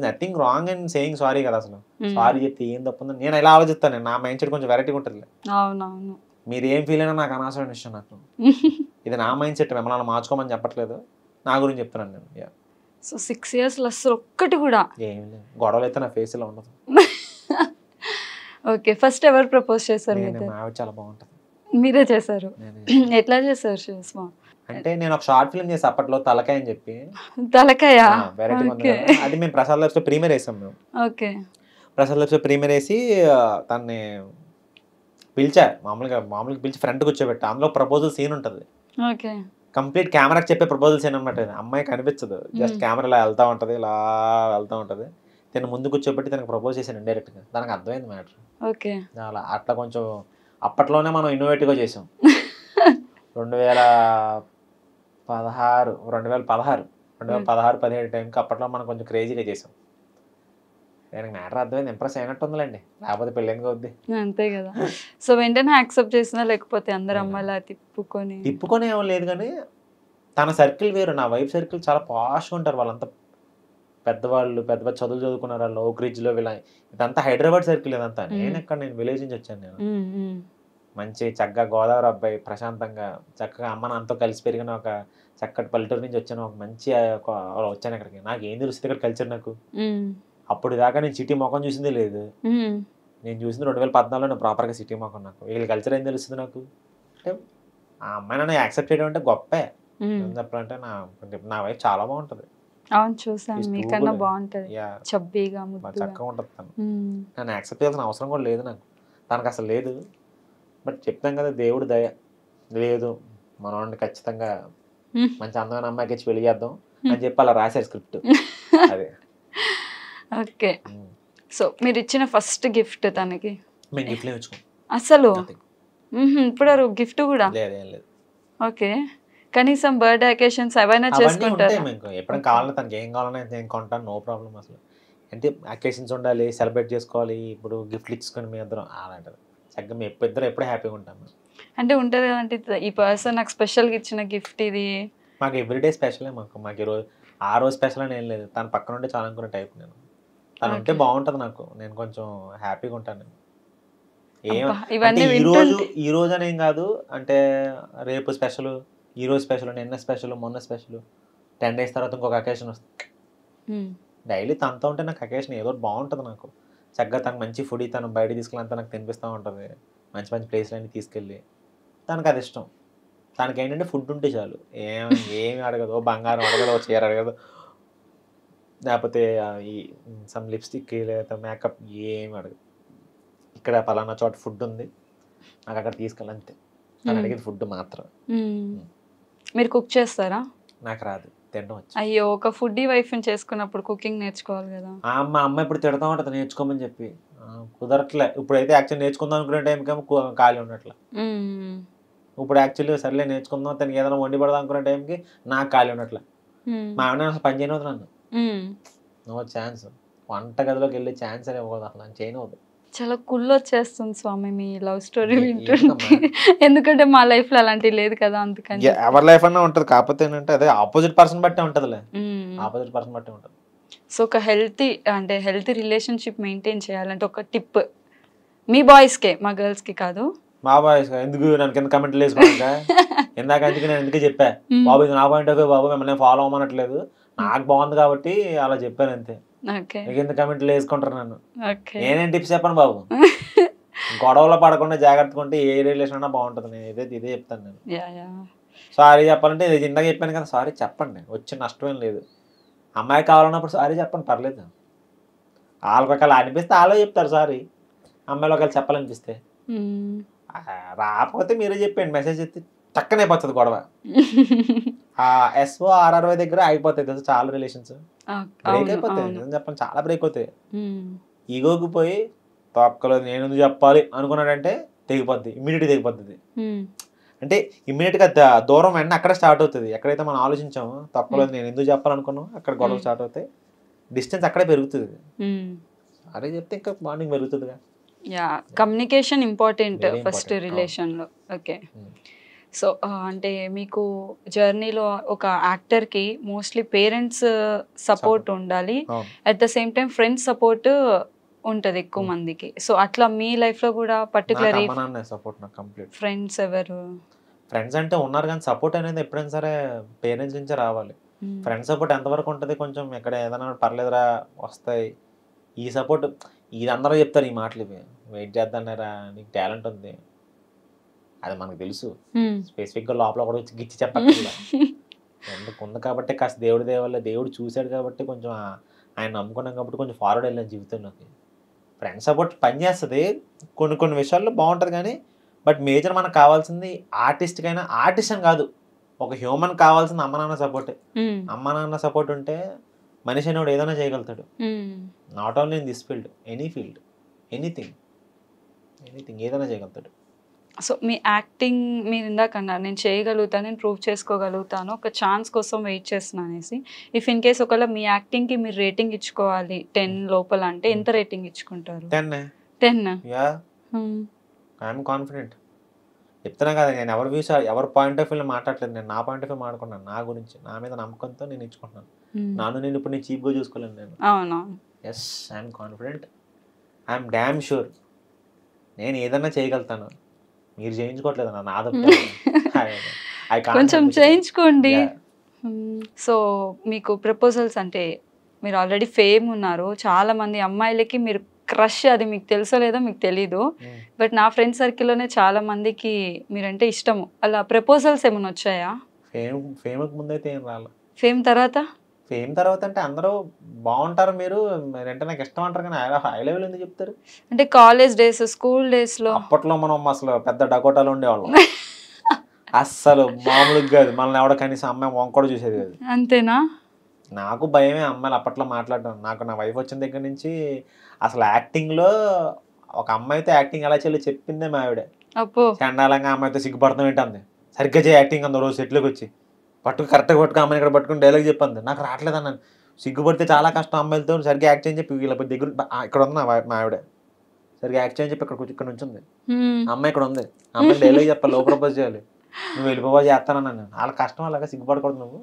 Nothing wrong and saying sorry కదా. అసలు సారీ చెప్తే ఏం తప్పుందని నేను ఎలా ఆలోచిస్తాను. నా మైండ్ సెట్ కొంచెం వెరైటీగా ఉంటుంది. మీరు ఏం ఫీల్ అయినా నాకు అనవసరమైన విషయం. నాకు ఇది నా మైండ్ సెట్, మిమ్మల్ని మార్చుకోమని చెప్పట్లేదు, నా గురించి చెప్తున్నాను నేను. సో 6 years అసలు ఒక్కటి కూడా ఏం లేదు, గొడవలు అయితే నా ఫేస్ లో ఉండదు. ఓకే, ఫస్ట్ ఎవరు ప్రపోజ్ చేశారు? చాలా బాగుంటుంది. మీరే చేశారు? ఎట్లా చేశారు సుష్మా? అంటే నేను ఒక షార్ట్ ఫిల్మ్ చేసి అప్పట్లో, తలకాయ అని చెప్పి. తలకాయ? అది మేము ప్రసాద్ లబ్స్ లో ప్రీమియర్ వేసాం మేము. ఓకే, ప్రసాద్ లబ్స్ లో ప్రీమియర్ వేసి తన్ని పిలిచా, మామూలుగా పిలిచి ఫ్రంట్ కూర్చోబెట్టా. అందులో ప్రపోజల్ సీన్ ఉంటుంది. ఓకే, కంప్లీట్ కెమెరాకి చెప్పే ప్రపోజల్ సీన్ అనమాట. అమ్మాయి కనిపించదు, జస్ట్ కెమెరా ఇలా వెళ్తా ఉంటది, ఇలా వెళ్తా ఉంటది. తను ముందు కూర్చోబెట్టి తనకు ప్రపోజ్ చేశాను ఇండైరెక్ట్ గా. దానికి అర్థమైంది మ్యాటర్. ఓకే, అలా అట్లా కొంచెం అప్పట్లోనే మనం ఇన్నోవేటివ్ గా చేసాం. 2016-17 టైంకి అప్పట్లో మనం కొంచెం క్రేజీగా చేసాం. దానికి మ్యాటర్ అర్థమైంది, ఇంప్రెస్ అయినట్టు ఉందిలేండి, లేకపోతే పెళ్ళి ఎందుకు అవుద్ది? అంతే కదా. సో వెంటనే యాక్సెప్ట్ చేసినా, లేకపోతే అందరు అమ్మాయిలా తిప్పుకొని ఏమో లేదు, కానీ తన సర్కిల్ వేరు, నా వైఫ్ సర్కిల్ చాలా పాష్గా ఉంటారు. వాళ్ళంతా పెద్దవాళ్ళు పెద్ద పెద్ద చదువులు చదువుకున్నారు వాళ్ళు ఓక్ రిడ్జ్లో ఇదంతా హైదరాబాద్ సర్కిల్ ఇదంతా. నేను విలేజ్ నుంచి వచ్చాను నేను. మంచి చక్కగా గోదావరి అబ్బాయి ప్రశాంతంగా చక్కగా అమ్మ నాన్నతో కలిసి పెరిగిన ఒక చక్కటి పల్లెటూరు నుంచి వచ్చాను. ఒక మంచి వచ్చాను ఇక్కడికి. నాకు ఏం తెలుస్తుంది ఇక్కడ కల్చర్ నాకు. అప్పుడు దాకా నేను సిటీ మొఖం చూసిందే లేదు. నేను చూసింది 2014లో నేను ప్రాపర్గా సిటీ మొఖం. నాకు వీళ్ళ కల్చర్ ఏం తెలుస్తుంది నాకు. అంటే ఆ అమ్మాయి నన్ను యాక్సెప్ట్ చేయడం అంటే గొప్పే. ఏం చెప్పాలంటే నా వైఫ్ చాలా బాగుంటుంది. అవును చూసాను, మీకన్నా బాగుంటుంది, చబ్బీగా చక్కగా ఉంటుంది తను. నన్ను యాక్సెప్ట్ చేయాల్సిన అవసరం కూడా లేదు నాకు, తనకు అసలు లేదు. బట్ చెప్తాం కదా దేవుడు దయ లేదు మనోడిని ఖచ్చితంగా మంచి అందమైన అమ్మాయికి ఇచ్చి పెళ్లి చేద్దాం అని చెప్పి అలా రాశారు స్క్రిప్ట్. అదే ఓకే. సో మీరు ఇచ్చిన ఫస్ట్ గిఫ్ట్ తనకి? మేము గిఫ్ట్ ఇచ్చుకోం అసలు. ఇప్పుడు గిఫ్ట్ కూడా లేదు. ఓకే. కనీసం బర్త్డే అకేషన్స్ ఏవైనా చేసుకుంటారు? ఎప్పుడైనా కావాలన్నా తనకి ఏం కావాలన్నా నేను కొంటాను, నో ప్రాబ్లం. అసలు అంటే అకేషన్స్ ఉండాలి, సెలబ్రేట్ చేసుకోవాలి. ఇప్పుడు గిఫ్ట్లు ఇచ్చుకొని మీ ఇద్దరం అలాంటిది చక్కగా మేము ఇద్దరు ఎప్పుడు హ్యాపీగా ఉంటాము. అంటే ఉంటుంది కదంటే ఈ పర్సన్ నాకు స్పెషల్గా ఇచ్చిన గిఫ్ట్ ఇది. మాకు ఎవ్రీడే స్పెషలే. మాకు ఈరోజు ఆ రోజు స్పెషల్ అని ఏం లేదు. తన పక్కన ఉంటే చాలా అనుకునే టైప్ నేను. తను ఉంటే బాగుంటుంది నాకు, నేను కొంచెం హ్యాపీగా ఉంటాను. ఈ రోజు అని ఏం కాదు, అంటే రేపు స్పెషల్, ఈ రోజు స్పెషల్, నిన్న స్పెషల్, మొన్న స్పెషల్, 10 days తర్వాత ఇంకొక అకేషన్ వస్తుంది. డైలీ తనతో ఉంటే నాకు అకేషన్ ఏదో బాగుంటుంది. నాకు చక్కగా తనకు మంచి ఫుడ్ తను బయట తీసుకెళ్ళంతా నాకు తినిపిస్తూ ఉంటుంది. మంచి మంచి ప్లేస్లన్నీ తీసుకెళ్ళి తనకు అది ఇష్టం. తనకి ఏంటంటే ఫుడ్ ఉంటే చాలు, ఏమి అడగదు. బంగారం అడగదు, చీర అడగదు, లేకపోతే ఈ సమ్ లిప్స్టిక్ లేదా మేకప్ ఏమి అడగదు. ఇక్కడ పలానా చోట ఫుడ్ ఉంది నాకు అక్కడ తీసుకెళ్ళంతే. తను అడిగేది ఫుడ్ మాత్రం. మీరు కుక్ చేస్తారా? నాకు రాదు, తినడం వచ్చు. అయ్యో, ఒక ఫుడ్డీ వైఫ్ని చేసుకున్నప్పుడు కుకింగ్ నేర్చుకోవాలి కదా. మా అమ్మ ఇప్పుడు తిడతా ఉంటుంది నేర్చుకోమని చెప్పి. కుదరట్లే. ఇప్పుడైతే యాక్చువల్లీ నేర్చుకుందాం అనుకునే టైంకేమో ఖాళీ ఉండట్లే. ఇప్పుడు యాక్చువల్లీ సర్లే నేర్చుకుందాం, తనకి ఏదైనా వండి పడదాం అనుకునే టైంకి నాకు ఖాళీ ఉండట్లే. మా ఆవిడ అసలు పని చేయనవద్దు నన్ను. No chance. వంట గదిలోకి వెళ్ళే ఛాన్స్ అనే ఇవ్వదు అసలు, నన్ను చేయనవద్దు. చాలా కుళ్ళు వచ్చేస్తుంది స్వామి మీ లవ్ స్టోరీ వింటుంటే. ఎందుకంటే మా లైఫ్ లో అలాంటివి లేదు కదా, అందుకని. ఎవరి లైఫ్ అన్నా ఉంటుంది, కాకపోతే ఏంటంటే అదే ఆపోజిట్ పర్సన్ బట్టే ఉంటుందిలే. ఆపోజిట్ పర్సన్ బట్టే ఉంటుంది. సో ఒక హెల్తీ రిలేషన్షిప్ మెయింటైన్ చేయాలంటే ఒక టిప్ మీ బాయ్స్కే, మా గర్ల్స్కి కాదు. మా బాయ్స్ ఎందుకు నన్ను కింద కమెంట్లు వేసుకోవడానికి? ఇందాక అందుకే నేను ఎందుకే చెప్పా, బాబు ఇది నా పాయింట్ ఆఫ్ వ్యూ బాబు, మిమ్మల్ని ఫాలో అవ్వమనట్లేదు, నాకు బాగుంది కాబట్టి అలా చెప్పాను అంతే. కింద కమెంట్లు వేసుకుంటారు నన్ను. నేనేం టిప్స్ చెప్పను బాబు, గొడవలో పడకుండా జాగ్రత్తగా ఉంటే ఏ రిలేషన్ అయినా బాగుంటుంది. నేను ఇదే చెప్తాను నేను. సారీ చెప్పాలంటే ఇది ఇందాక చెప్పాను కదా, సారీ చెప్పండి, వచ్చే నష్టం ఏం లేదు. అమ్మాయి కావాలన్నప్పుడు సారీ చెప్పండి, పర్లేదు. వాళ్ళకి ఒకవేళ అనిపిస్తే వాళ్ళే చెప్తారు సారీ, అమ్మాయిలు ఒకవేళ చెప్పాలనిపిస్తే. రాకపోతే మీరే చెప్పండి, మెసేజ్ ఎత్తి చక్కనే అయిపోతుంది గొడవ. SORRY దగ్గర అయిపోతాయి తెలుసు చాలా రిలేషన్స్, బ్రేక్ అయిపోతాయి. నిజం చెప్పండి, చాలా బ్రేక్ అవుతాయి. ఈగోకి పోయి తొక్కలో నేను ఎందుకు చెప్పాలి అనుకున్నాడంటే తెగిపోద్ది, ఇమ్మీడియట్గా తెగిపోతుంది. అంటే ఇమ్మీడియట్గా దూరం వెంటనే అక్కడ స్టార్ట్ అవుతుంది. ఎక్కడైతే మనం ఆలోచించామో తొక్కలో నేను ఎందుకు చెప్పాలనుకున్నాం అక్కడ గొడవ స్టార్ట్ అవుతాయి, డిస్టెన్స్ అక్కడే పెరుగుతుంది. అదే చెప్తే ఇంకా బాండింగ్ పెరుగుతుందిగా. కమ్యూనికేషన్ ఇంపార్టెంట్ ఫస్ట్ రిలేషన్లో. ఓకే. సో అంటే మీకు జర్నీలో ఒక యాక్టర్కి మోస్ట్లీ పేరెంట్స్ సపోర్ట్ ఉండాలి, at the same time friends support ఉంటుంది ఎక్కువ మందికి. సో అట్లా మీ లైఫ్లో కూడా పర్టికులర్ ఫ్రెండ్స్ ఎవరు? ఫ్రెండ్స్ అంటే ఉన్నారు కానీ సపోర్ట్ అనేది ఎప్పుడైనా సరే పేరెంట్స్ నుంచే రావాలి. ఫ్రెండ్స్ సపోర్ట్ ఎంతవరకు ఉంటుంది, కొంచెం ఎక్కడ ఏదైనా పర్లేదురా వస్తాయి. ఈ సపోర్ట్ ఇది అందరూ చెప్తారు ఈ మాటలు, ఇవి వెయిట్ చేద్దాన్నారా నీకు టాలెంట్ ఉంది, అది మనకు తెలుసు. స్పెసిఫిక్గా లోపల కూడా వచ్చి గిచ్చి చెప్పట్లేదు. ఎందుకు ఉంది కాబట్టి కాస్త దేవుడి దేవల్ల దేవుడు చూశాడు కాబట్టి కొంచెం ఆయన నమ్ముకున్నాం కాబట్టి కొంచెం ఫార్వర్డ్ వెళ్ళాను జీవితంలోకి. ఫ్రెండ్స్ సపోర్ట్ పనిచేస్తుంది కొన్ని విషయాల్లో బాగుంటుంది కానీ, బట్ మేజర్ మనకు కావాల్సింది ఆర్టిస్ట్కైనా, ఆర్టిస్ట్ అని కాదు ఒక హ్యూమన్ కావాల్సింది అమ్మ నాన్న సపోర్టే. అమ్మ నాన్న సపోర్ట్ ఉంటే మనిషి అనేవాడు ఏదైనా చేయగలుగుతాడు. Not only in this field, any field, anything ఏదైనా చేయగలుగుతాడు. సో మీ యాక్టింగ్ మీరు ఇందాక అన్నారు నేను చేయగలుగుతాను, నేను ప్రూవ్ చేసుకోగలుగుతాను, ఒక ఛాన్స్ కోసం వెయిట్ చేస్తున్నాను అనేసి. ఇఫ్ ఇన్ కేస్ ఒకవేళ మీ యాక్టింగ్కి మీరు రేటింగ్ ఇచ్చుకోవాలి 10 లోపల అంటే ఎంత రేటింగ్ ఇచ్చుకుంటారు? 10. I'm confident. చెప్తున్నా కదా, నేను ఎవరి వ్యూస్ ఎవరి పాయింట్ ఆఫ్ వ్యూలో మాట్లాడలేదు, నేను నా పాయింట్ ఆఫ్ వ్యూ మాట్లాడుకున్నాను, నా గురించి నా మీద నమ్మకంతో నేను ఇచ్చుకుంటున్నాను. నేను ఇప్పుడు నేను చీప్గా చూసుకోలేను నేను. అవునవును. Yes, I'm confident, I'm damn sure నేను ఏదన్నా చేయగలుగుతాను. మీరు చేయించుకోవట్లేదు నా కొంచెం చేయించుకోండి. సో మీకు ప్రపోజల్స్ అంటే మీరు ఆల్రెడీ ఫేమ్ ఉన్నారు, చాలా మంది అమ్మాయిలకి మీరు క్రష్, అది మీకు తెలుసో లేదో మీకు తెలీదు, బట్ నా ఫ్రెండ్ సర్కిల్లోనే చాలా మందికి మీరంటే ఇష్టము. అలా ప్రపోజల్స్ ఏమైనా వచ్చాయా? ఫేమ్ ముందైతే ఏం రాలే. ఫేమ్ తర్వాత? ఫేమ్ తర్వాత అంటే అందరూ బాగుంటారు, మీరు అంటే నాకు ఇష్టం అంటారు, కానీ హై లెవెల్ ఎందుకు చెప్తారు? అంటే కాలేజ్ డేస్, స్కూల్ డేస్ లో అప్పట్లో మనం అసలు పెద్ద డకోటాలు ఉండేవాళ్ళం. అస్సలు మామూలుగా కాదు, మనల్ని ఎవడో కనీసం అమ్మాయి వంక కూడా చూసేది కాదు. అంతేనా? నాకు భయమే అమ్మాయిలు అప్పట్లో మాట్లాడడం. నాకు నా వైఫ్ వచ్చిన దగ్గర నుంచి అసలు యాక్టింగ్లో ఒక అమ్మాయితో యాక్టింగ్ ఎలా చేయాలో చెప్పిందే మా ఆవిడ. చండాలంగా అమ్మాయితో సిగ్గుపడతాం ఏంటంది, సరిగ్గా చేయ యాక్టింగ్ అందు రోజు సెట్లోకి వచ్చి కరెక్ట్గా పట్టుకు అమ్మాయిని ఇక్కడ పట్టుకుని డైలాగ్ చెప్పింది. నాకు రావట్లేదు అన్నాను, సిగ్గుపడితే చాలా కష్టం అమ్మాయిలతో, సరిగ్గా యాక్ట్ అని చెప్పి వీళ్ళ దగ్గర ఇక్కడ ఉంది మా ఆవిడ, సరిగ్గా యాక్ట్ అని చెప్పి ఇక్కడ నుంచి ఉంది అమ్మాయి, ఇక్కడ ఉంది అమ్మాయి డైలాగ్ చెప్పాలి, లో ప్రపోజ్ చేయాలి, నువ్వు వెళ్ళిపోవా చేస్తానన్నాను. వాళ్ళ కష్టం అలాగా సిగ్గుపడకూడదు నువ్వు.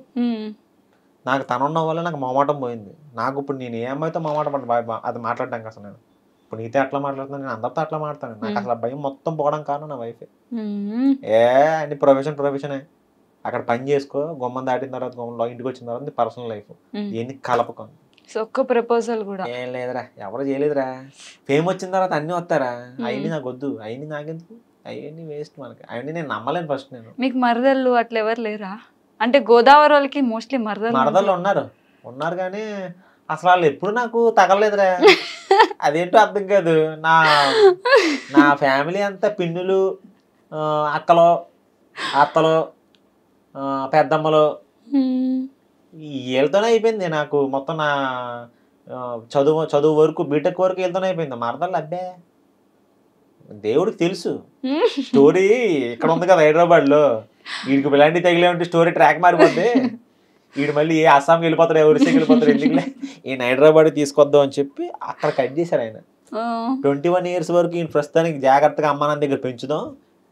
నాకు తనున్న వల్ల నాకు మొమాటం పోయింది. నాకు ఇప్పుడు నేను ఏ అమ్మాయితో మొమాటం అది మాట్లాడడానికి అసలు నేను ఇప్పుడు నీతో అట్లా మాట్లాడుతున్నాను, నేను అందరితో అట్లా మాట్లాడతాను. నాకు అసలు భయం మొత్తం పోవడం కారణం నా వైఫే. అన్ని ప్రొఫెషనే, అక్కడ పని చేసుకో, గుమ్మం దాటిన తర్వాత గుమ్మంలో ఇంటికి వచ్చిన తర్వాత పర్సనల్ లైఫ్ ఎన్ని కలపకం. ఒక్క ప్రపోజల్ కూడా ఏం లేదురా, ఎవరు చేయలేదురా. ఫేమ్ వచ్చిన తర్వాత అన్ని వస్తారా, అవన్నీ నాకు వద్దు, అవన్నీ నాకెందుకు, అవన్నీ వేస్ట్ మనకి, అవన్నీ నేను నమ్మలేను ఫస్ట్. నేను మీకు మరదళ్ళు అట్లా ఎవరు లేరా? అంటే గోదావరి వాళ్ళకి మోస్ట్లీ మరదళ్ళు ఉన్నారు కానీ అసలు వాళ్ళు ఎప్పుడు నాకు తగలలేదురా. అదేంటో అర్థం కాదు. నా ఫ్యామిలీ అంతా పిన్నులు, అక్కలు, అత్తలు, పెద్దమ్మలు, వీళ్ళతోనే అయిపోయింది నాకు మొత్తం. నా చదువు వరకు, బీటెక్ వరకు వీళ్ళతోనే అయిపోయింది. మరదళ్ళు అబ్బే దేవుడికి తెలుసు. స్టోరీ ఇక్కడ ఉంది కదా హైదరాబాద్లో, వీడికి ఇలాంటివి తగిలే ఉంటే స్టోరీ ట్రాక్ మారిపోద్ది. వీడు మళ్ళీ ఏ అస్సాంకి వెళ్ళిపోతారు, ఒరిస్సాకి వెళ్ళిపోతారు, ఎందుకులే ఈయన హైదరాబాద్ తీసుకొద్దాం అని చెప్పి అక్కడ కట్ చేశారు ఆయన. 21 years వరకు ఈయన ప్రస్తుతానికి జాగ్రత్తగా అమ్మ నాన్న దగ్గర పెంచుదాం,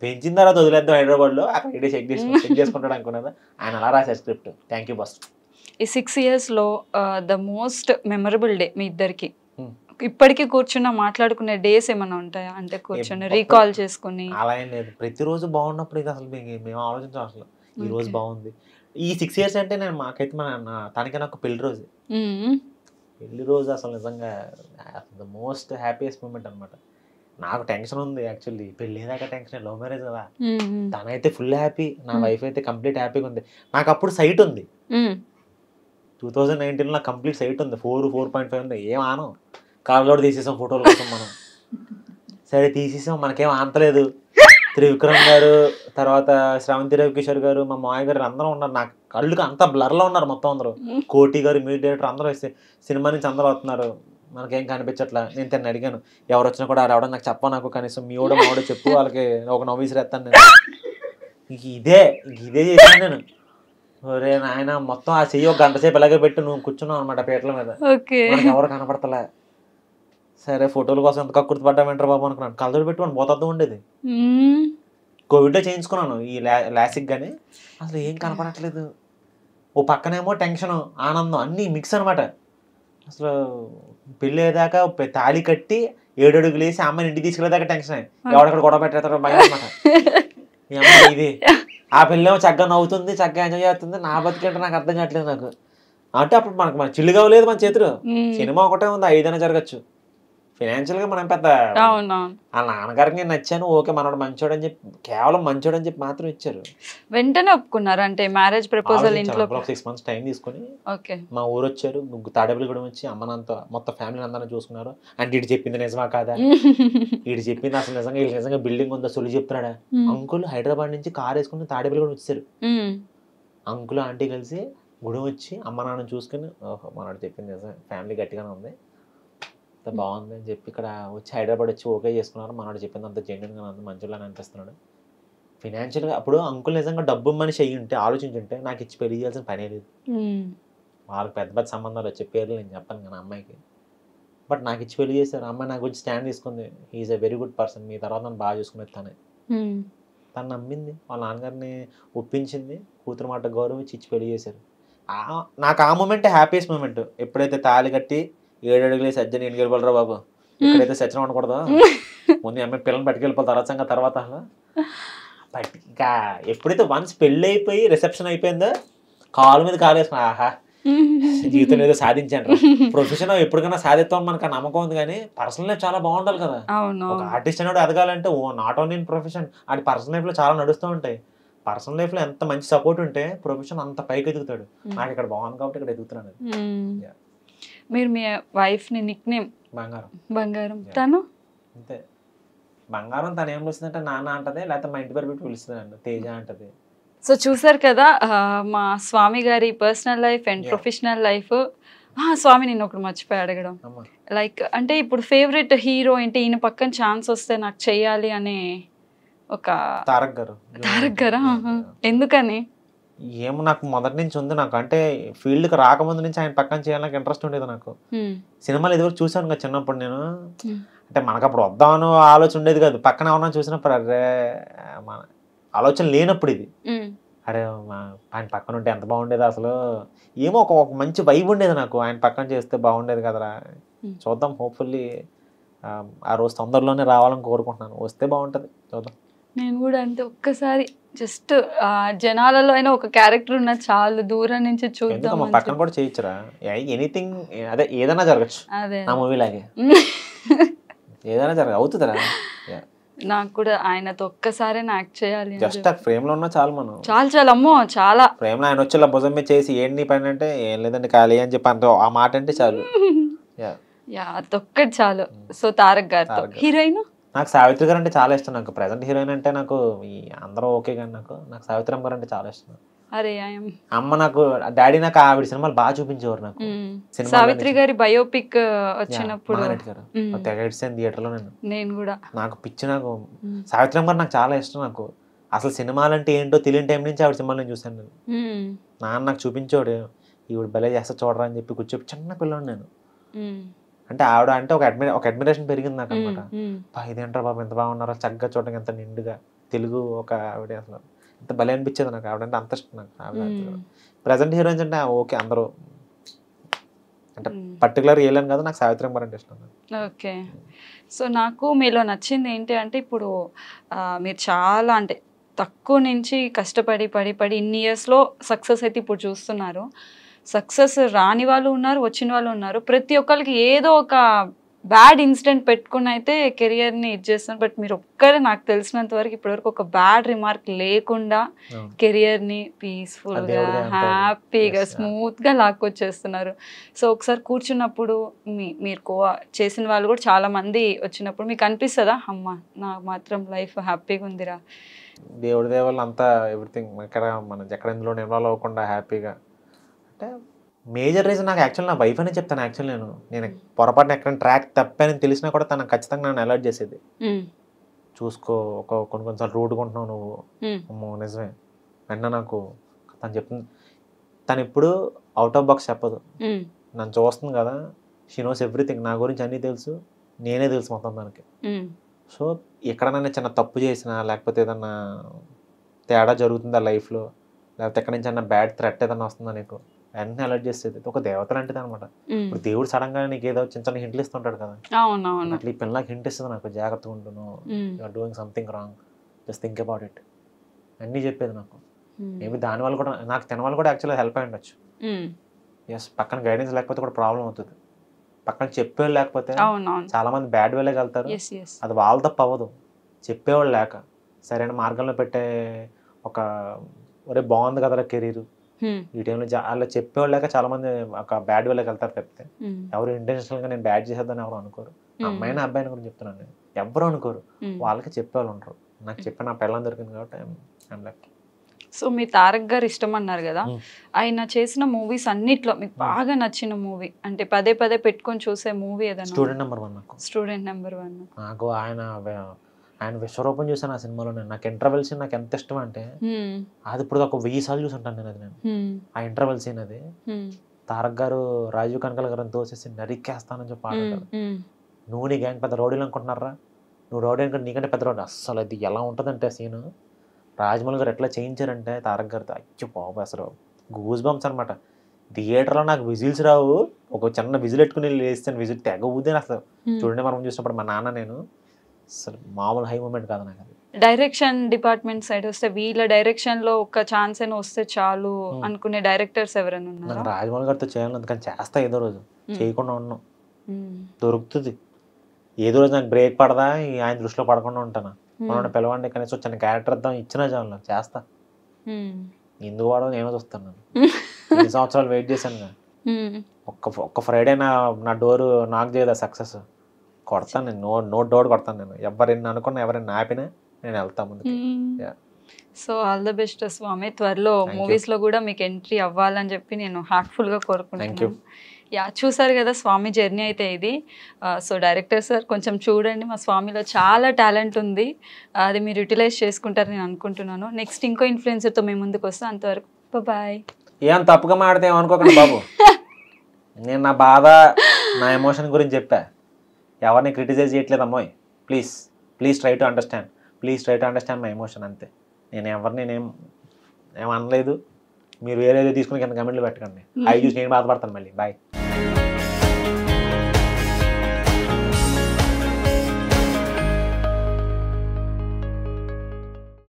పెంచిన తర్వాత వదిలేద్దాం హైదరాబాద్లో, అక్కడ ఇడే చెక్ చేసుకుంటాడు అనుకున్నదా. ఆయన అలా రాశారు స్క్రిప్ట్. Thank you boss. ఈ 6 yearsలో ద మోస్ట్ మెమరబుల్ డే మీ ఇద్దరికి, ఇప్పటికీ కూర్చున్న మాట్లాడుకునే డేస్ ఏమైనా ఉంటాయా? అంటే కూర్చొని రీకాల్ చేసుకుని. అలా ఏం లేదు, ప్రతిరోజు బాగున్నప్పుడు ఇది అసలు మేము ఆలోచించాం. అసలు ఈ రోజు బాగుంది. ఈ 6 years అంటే నేను మాకైతే తనకి నాకు పెళ్లి రోజు అసలు నిజంగా ద మోస్ట్ హ్యాపీయెస్ట్ మూమెంట్ అనమాట. నాకు టెన్షన్ ఉంది యాక్చువల్లీ, పెళ్ళి దాకా టెన్షన్, లవ్ మ్యారేజ్ కదా. తనైతే ఫుల్ హ్యాపీ, నా వైఫ్ అయితే కంప్లీట్ హ్యాపీగా ఉంది. నాకు అప్పుడు సైట్ ఉంది, 2019లో నాకు కంప్లీట్ సైట్ ఉంది, 4.5 ఉంది. ఏం ఆనం, కాళ్ళలో తీసేసాం ఫోటోల కోసం మనం. సరే తీసేసాం, మనకేం ఆంతలేదు. త్రివిక్రమ్ గారు, తర్వాత శ్రవంతి రవికిషోర్ గారు, మా మాయ గారు అందరూ ఉన్నారు. నాకు కళ్ళుకి అంతా బ్లర్లో ఉన్నారు మొత్తం అందరూ. కోటి గారు, మ్యూజిక్ డైరెక్టర్ అందరూ వస్తే సినిమా నుంచి అందరూ వస్తున్నారు, మనకేం కనిపించట్లా. నేను తను అడిగాను, ఎవరు వచ్చినా కూడా రావడం నాకు చెప్ప, నాకు కనీసం మీ ఓడో మావిడో చెప్పు, వాళ్ళకి ఒక నవ్వేసిరేస్తాను నేను. ఇదే చేశాను నేను. ఒరే నాయన, మొత్తం ఆ చెయ్యి 1 గంట సేపు ఇలాగే పెట్టి నువ్వు కూర్చున్నావు అనమాట పీటల మీద, మనకి ఎవరు కనపడతలే. సరే ఫోటోల కోసం ఎంత కక్కుర్తి పడ్డామంటారు బాబు అనుకున్నాను. కలదోడు పెట్టుకోండి పోతూ ఉండేది. కోవిడ్లో చేయించుకున్నాను ఈ లాసిక్, కానీ అసలు ఏం కనపడట్లేదు. ఓ పక్కనేమో టెన్షన్, ఆనందం అన్నీ మిక్స్ అనమాట. అసలు పెళ్ళి అయ్యేదాకా తాళి కట్టి 7 అడుగులు వేసి అమ్మాయిని ఇంటికి తీసుకెళ్ళేదాకా టెన్షన్, ఎవడెక్కడ గొడవ పెట్టేస్తారో భయం అనమాట. ఈ అమ్మాయి ఇది, ఆ పిల్లేమో చక్కగా నవ్వుతుంది, చక్కగా ఎంజాయ్ చేస్తుంది. నా బతికేంటో నాకు అర్థం కావట్లేదు నాకు. అంటే అప్పుడు మన చిల్లు కావలేదు మన చేతిలో. సినిమా ఒకటే ఉంది, 5 అయినా జరగచ్చు. ఫైనాన్షియల్ గా మనం పెద్ద, ఆ నాన్నగారికి నేను నచ్చాను, ఓకే మనోడు మంచోడు అని చెప్పి, కేవలం మంచోడు అని చెప్పి మాత్రం ఇచ్చారు. వెంటనే ఒప్పుకున్నారు అంటే మ్యారేజ్ ప్రపోజల్ ఇంట్లో? 6 months టైం తీసుకొని మా ఊరు వచ్చారు, తాడేపల్లిగూడెం వచ్చి అమ్మనంతా మొత్తం ఫ్యామిలీ అందరినీ చూసుకున్నారు. అంటే ఇటు చెప్పింది నిజమా కాదా, ఇటు చెప్పింది అసలు నిజంగా వీళ్ళు నిజంగా బిల్డింగ్ ఉందా సొలి చెప్తున్నాడా. అంకుల్ హైదరాబాద్ నుంచి కార్ వేసుకుని తాడేపల్లిగూడెం వచ్చారు. అంకుల్ ఆంటీ కలిసి గుడి వచ్చి అమ్మ నాన్న చూసుకుని, ఓహో మనోడు చెప్పింది నిజమే, ఫ్యామిలీ గట్టిగానే ఉంది, బాగుంది అని చెప్పి ఇక్కడ వచ్చి హైదరాబాద్ వచ్చి ఓకే చేసుకున్నారు. మనోడు చెప్పింది అంత జెన్యున్గా అంత మంచిగానే అనిపిస్తున్నాడు. ఫినాన్షియల్గా అప్పుడు అంకుల్ నిజంగా డబ్బు మనిషి అయ్యి ఉంటే, ఆలోచించుంటే నాకు ఇచ్చి పెళ్లి చేయాల్సిన పనే లేదు. వాళ్ళకి పెద్ద పెద్ద సంబంధాలు వచ్చే పేర్లు నేను చెప్పాను కానీ అమ్మాయికి, బట్ నాకు ఇచ్చి పెళ్లి చేశారు. అమ్మాయి నాకు వచ్చి స్టాండ్ తీసుకుంది, he's a very good person, మీ తర్వాత నన్ను బాగా చూసుకునేది తనే. తను నమ్మింది, వాళ్ళ నాన్నగారిని ఒప్పించింది, కూతురు మాట గౌరవించి ఇచ్చి పెళ్లి చేశారు. నాకు ఆ మూమెంట్ హ్యాపీయెస్ట్ మూమెంట్. ఎప్పుడైతే తాళి కట్టి 7 అడుగులేసి సజ్జని ఎన్ని వెళ్ళిపోలరా బాబు, ఎక్కడైతే సచిన ఉండకూడదు, ముందు అమ్మాయి పిల్లల్ని పట్టుకెళ్ళిపోవాలి, తర్వాత సంగతి తర్వాత. బట్ ఇంకా ఎప్పుడైతే వన్స్ పెళ్ళి అయిపోయి రిసెప్షన్ అయిపోయిందో కాలు మీద కాలు వేసుకున్నా, ఆహా జీవితంలో ఏదో సాధించాను. ప్రొఫెషన్ ఎప్పటికైనా సాధిస్తామని మనకు నమ్మకం ఉంది, కానీ పర్సనల్ లైఫ్ చాలా బాగుండాలి కదా. ఒక ఆర్టిస్ట్ అనేవాడు ఎదగాలంటే నాట్ ఓన్లీ ఇన్ ప్రొఫెషన్, అది పర్సనల్ లైఫ్ లో చాలా నడుస్తూ ఉంటాయి. పర్సనల్ లైఫ్ లో ఎంత మంచి సపోర్ట్ ఉంటే ప్రొఫెషన్ అంత పైకి ఎదుగుతాడు. నాకు ఇక్కడ బాగుంది కాబట్టి ఇక్కడ ఎదుగుతున్నాను. మీరు మీ వైఫ్ ని నిక్ నేమ్ బంగారం, తను అంతే బంగారం. తను ఏం వస్తుందంటే నాన్న అంటది, లేకపోతే మా ఇంటి పేరు పెట్టి పిలుస్తుంది, తేజ అంటది. సో చూసారు కదా మా స్వామి గారి personal life and professional life. Swami నేను ఒకటి మర్చిపోయి అడగడం, లైక్ అంటే ఇప్పుడు ఫేవరెట్ హీరో ఏంటి, ఈయన పక్కన ఛాన్స్ వస్తే నాకు చెయ్యాలి అనే ఒక తారక్ గారా. ఎందుకని? ఏమో నాకు మొదటి నుంచి ఉంది. నాకు అంటే ఫీల్డ్కి రాకముందు నుంచి ఆయన పక్కన చేయాలని నాకు ఇంట్రెస్ట్ ఉండేది. నాకు సినిమాలు ఎదురు చూసాను కదా చిన్నప్పుడు నేను. అంటే మనకు అప్పుడు వద్దామని ఆలోచన ఉండేది కాదు. పక్కన ఎవరన్నా చూసినప్పుడు అరే మన ఆలోచన లేనప్పుడు ఇది, అరే ఆయన పక్కన ఉంటే ఎంత బాగుండేది అసలు. ఏమో ఒక మంచి వైబ్ ఉండేది నాకు, ఆయన పక్కన చేస్తే బాగుండేది కదరా. చూద్దాం, హోప్ఫుల్లీ ఆ రోజు తొందరలోనే రావాలని కోరుకుంటున్నాను. వస్తే బాగుంటుంది, చూద్దాం. నేను కూడా అంటే ఒక్కసారి జస్ట్ జనాలలో అయినా ఒక క్యారెక్టర్ ఉన్న చాలు, దూరం నుంచి చూద్దాం. పక్కన కూడా చేయొచ్చురా, ఎనీథింగ్ అదే ఏదైనా జరగచ్చు. నా మూవీ లాగే ఏదైనా అవుతుందిరా. నాకు కూడా ఆయనతో ఒక్కసారి యాక్ట్ చేయాలి. జస్ట్ ఫ్రేమ్ లో ఉన్నా చాలు, మనం చాలు అమ్మో చాలా. ఫ్రేమ్ లో ఆయన వచ్చి భుజం మీద చేసి ఏంటి పని అంటే ఏం లేదండి ఖాళీ అని చెప్పి అంత ఆ మాట అంటే చాలు. అదొక్కటి చాలు. సో తారక్ గారితో హీరోయిన్ నాకు సావిత్రి గారు అంటే చాలా ఇష్టం. నాకు ప్రెసెంట్ హీరోయిన్ అంటే నాకు అందరూ ఓకే, కానీ నాకు సావిత్రి అమ్మ గారు అంటే చాలా ఇష్టం. అరే అమ్మ నాకు డాడీ నాకు ఆవిడ సినిమాలు బాగా చూపించేవారు. నాకు సావిత్రి గారి బయోపిక్ వచ్చినప్పుడు థియేటర్ లో నేను కూడా నాకు పిచ్చి. నాకు సావిత్రి అమ్మ గారు నాకు చాలా ఇష్టం. నాకు అసలు సినిమాలు అంటే ఏంటో తెలియని టైం నుంచి ఆవిడ సినిమాలు నేను చూసాను. నేను నాన్న నాకు చూపించాడు, ఈవిడ భలే చేస్తా చూడరా అని చెప్పి కూర్చోపి చిన్న పిల్లని నేను. అంటే ఆవిడ అంటే ఒక అడ్మిరేషన్ పెరిగింది నాకు అనమాట. ఇదేంటారా బాబు ఎంత బాగున్నారో, చక్కగా చూడడానికి ఎంత నిండుగా తెలుగు ఒక ఆవిడ, అసలు ఎంత భలే అనిపించేది నాకు. ఆవిడ అంటే అంత ఇష్టం నాకు. ఆవిడ ప్రజెంట్ హీరోయిన్స్ అంటే ఓకే అందరూ, అంటే పర్టికులర్ ఏలేను కదా, నాకు సావిత్రి అమ్మ అంటే ఇష్టం. ఓకే. సో నాకు మీలో నచ్చింది ఏంటి అంటే ఇప్పుడు మీరు చాలా అంటే తక్కువ నుంచి కష్టపడి పడి ఇన్ని ఇయర్స్లో సక్సెస్ అయితే ఇప్పుడు చూస్తున్నారు. సక్సెస్ రాని వాళ్ళు ఉన్నారు, వచ్చిన వాళ్ళు ఉన్నారు. ప్రతి ఒక్కరికి ఏదో ఒక బ్యాడ్ ఇన్సిడెంట్ పెట్టుకుని అయితే కెరియర్ని ఇది చేస్తున్నారు. బట్ మీరు ఒక్కరే నాకు తెలిసినంత వరకు ఇప్పటివరకు ఒక బ్యాడ్ రిమార్క్ లేకుండా కెరియర్ని పీస్ఫుల్గా హ్యాపీగా స్మూత్గా లాక్కొచ్చేస్తున్నారు. సో ఒకసారి కూర్చున్నప్పుడు మీరు చేసిన వాళ్ళు కూడా చాలా మంది వచ్చినప్పుడు మీకు అనిపిస్తుందా, అమ్మ నాకు మాత్రం లైఫ్ హ్యాపీగా ఉందిరా? దేవుడి దేవాళ్ళు అంతా ఎవ్రీథింగ్ ఇక్కడ మనం ఎక్కడ ఇందులో ఇన్వాల్వ్ అవ్వకుండా హ్యాపీగా. అంటే మేజర్ రీజన్ నాకు యాక్చువల్ నా వైఫ్ అనే చెప్తాను. యాక్చువల్ నేను పొరపాటున ఎక్కడ ట్రాక్ తప్పానని తెలిసినా కూడా తను ఖచ్చితంగా నన్ను అలర్ట్ చేసేది. చూసుకో, కొన్నిసార్లు రూడ్గా ఉంటున్నావు నువ్వు, అమ్మో నిజమే వెంటనే నాకు తను చెప్తుంది. తను ఎప్పుడు అవుట్ ఆఫ్ బాక్స్ చెప్పదు. నన్ను చూస్తుంది కదా, షీ నోస్ ఎవ్రీథింగ్. నా గురించి అన్నీ తెలుసు, నేనే తెలుసు మొత్తం తనకి. సో ఎక్కడైనా చిన్న తప్పు చేసినా, లేకపోతే ఏదన్నా తేడా జరుగుతుందా లైఫ్లో, లేకపోతే ఎక్కడి నుంచి అన్న బ్యాడ్ థ్రెట్ ఏదన్నా వస్తుందా నీకు, వెంటనే అలర్ట్ చేసేది. ఒక దేవత లాంటిది అనమాట. ఇప్పుడు దేవుడు సడన్ గా నీకు ఏదో చిన్న చిన్న హింట్లు ఇస్తుంటాడు కదా, అట్లా ఈ పిల్లలకి హింట్ ఇస్తుంది నాకు, జాగ్రత్తగా ఉంటున్నావు, you're doing something wrong, just think about it అన్నీ చెప్పేది నాకు. మేబీ దానివల్ల కూడా నాకు తినవాళ్ళు కూడా యాక్చువల్గా హెల్ప్ అయి ఉండొచ్చు. ఎస్, పక్కన గైడెన్స్ లేకపోతే కూడా ప్రాబ్లం అవుతుంది. పక్కన చెప్పేవాళ్ళు లేకపోతే చాలా మంది బ్యాడ్ వేలోకి వెళ్తారు. అది వాళ్ళ తప్ప అవ్వదు, చెప్పేవాళ్ళు లేక. సరైన మార్గంలో పెట్టే ఒక ఒరే బాగుంది కదరా కెరీర్ ఈ టైంలో అలా చెప్పేవాళ్ళు లేక చాలా మంది ఒక బ్యాడ్ వేలోకి వెళ్తారు తప్పితే ఎవరు ఇంటెన్షనల్ గా నేను బ్యాడ్ చేసేద్దని ఎవరు అనుకోరు. అమ్మాయిని అబ్బాయిని గురించి చెప్తున్నాను నేను, ఎవరు అనుకోరు. వాళ్ళకి చెప్పేవాళ్ళు ఉంటారు. నాకు చెప్పి నా పిల్లలు దొరికింది కాబట్టి ఐఎమ్ లక్కీ. సో మీ తారక్ గారు ఇష్టం అన్నారు కదా, ఆయన చేసిన మూవీస్ అన్నిట్లో మీకు బాగా నచ్చిన మూవీ అంటే పదే పదే పెట్టుకొని చూసే మూవీ ఏదైనా? Student number 1. నాకు స్టూడెంట్ నెంబర్ 1. నాకు ఆయన విశ్వరూపం చూసాను ఆ సినిమాలో. నాకు ఇంటర్వెల్ సీన్ నాకు ఎంత ఇష్టం అంటే అది ఇప్పుడు ఒక 1000 సార్లు చూసుంటాను నేను. అది నేను ఆ ఇంటర్వెల్ సీన్ అది తారక్ గారు రాజీవ్ కనకాల గారిని తోసేసి నరికేస్తానని చెప్పి ఆడారు. నువ్వు నీ గ్యాంగ్ పెద్ద రౌడీలు అనుకుంటున్నారా, నువ్వు రౌడీ అనుకుంటే నీకంటే పెద్ద రౌడీ. అస్సలు అది ఎలా ఉంటుందంటే సీన్ రాజమౌళి గారు ఎట్లా చేయించారంటే తారక్ గారితో అచ్చి బాబు అసలు గూస్ బంప్స్ అనమాట. థియేటర్లో నాకు విజిల్స్ రావు, ఒక చిన్న విజిల్ పెట్టుకుని వేస్తాను, విజిల్ తెగ ఊదే అసలు. చూడండి మనం చూసినప్పుడు మా నాన్న నేను అసలు మామూలు హై మూమెంట్ కాదు నాకు అది. డైరెక్షన్ డిపార్ట్మెంట్ సైడ్ వస్తే వీళ్ళ డైరెక్షన్ లో ఒక ఛాన్స్ అయినా వస్తే చాలు అనుకునే డైరెక్టర్స్ ఎవరైనా ఉన్నారు? నాకు రాజమౌళి గారితో చేయాలని అందుకని చేస్తా, ఏదో రోజు చేయకుండా ఉన్నాం దొరుకుతుంది. ఏదో రోజు నాకు బ్రేక్ పడదా ఆయన దృష్టిలో పడకుండా ఉంటాను. మనం పిలవండి కనీసం చిన్న క్యారెక్టర్ ఇద్దాం ఇచ్చినా చాలు చేస్తా. ఎందుకు వాడో నేను చూస్తాను. ఎన్ని సంవత్సరాలు వెయిట్ చేశాను. ఒక్క ఫ్రైడే నా డోరు నాకు చేయదా సక్సెస్ కొడతాను నేను, నో డౌట్ కొడతాను నేను. ఎవరైనా అనుకున్నా ఎవరైనా ఆపినా నేను వెళ్తాను ముందుకు. సో ఆల్ ద బెస్ట్ స్వామి, త్వరలో మూవీస్ లో కూడా మీకు ఎంట్రీ అవ్వాలని చెప్పి నేను హార్ట్ఫుల్ గా కోరుకుంటున్నాను. యా, చూసారు కదా స్వామి జర్నీ అయితే ఇది. సో డైరెక్టర్ సార్ కొంచెం చూడండి, మా స్వామిలో చాలా టాలెంట్ ఉంది, అది మీరు యూటిలైజ్ చేసుకుంటారని నేను అనుకుంటున్నాను. నెక్స్ట్ ఇంకో ఇన్ఫ్లుయెన్సర్తో మేము ముందుకు వస్తాం. అంతవరకు బాయ్. ఏం తప్పుగా మాడితే ఏమనుకోకండి బాబు, నేను నా బాధ నా ఎమోషన్ గురించి చెప్పా, ఎవరిని క్రిటిసైజ్ చేయట్లేదు అమ్మాయి. Please try to understand my emotion అంతే. నేను ఎవరిని ఏం అనలేదు. మీరు వేరేదో తీసుకుని కింద కమెంట్లు పెట్టకండి, అవి చూసి నేను బాధపడతాను మళ్ళీ. బాయ్.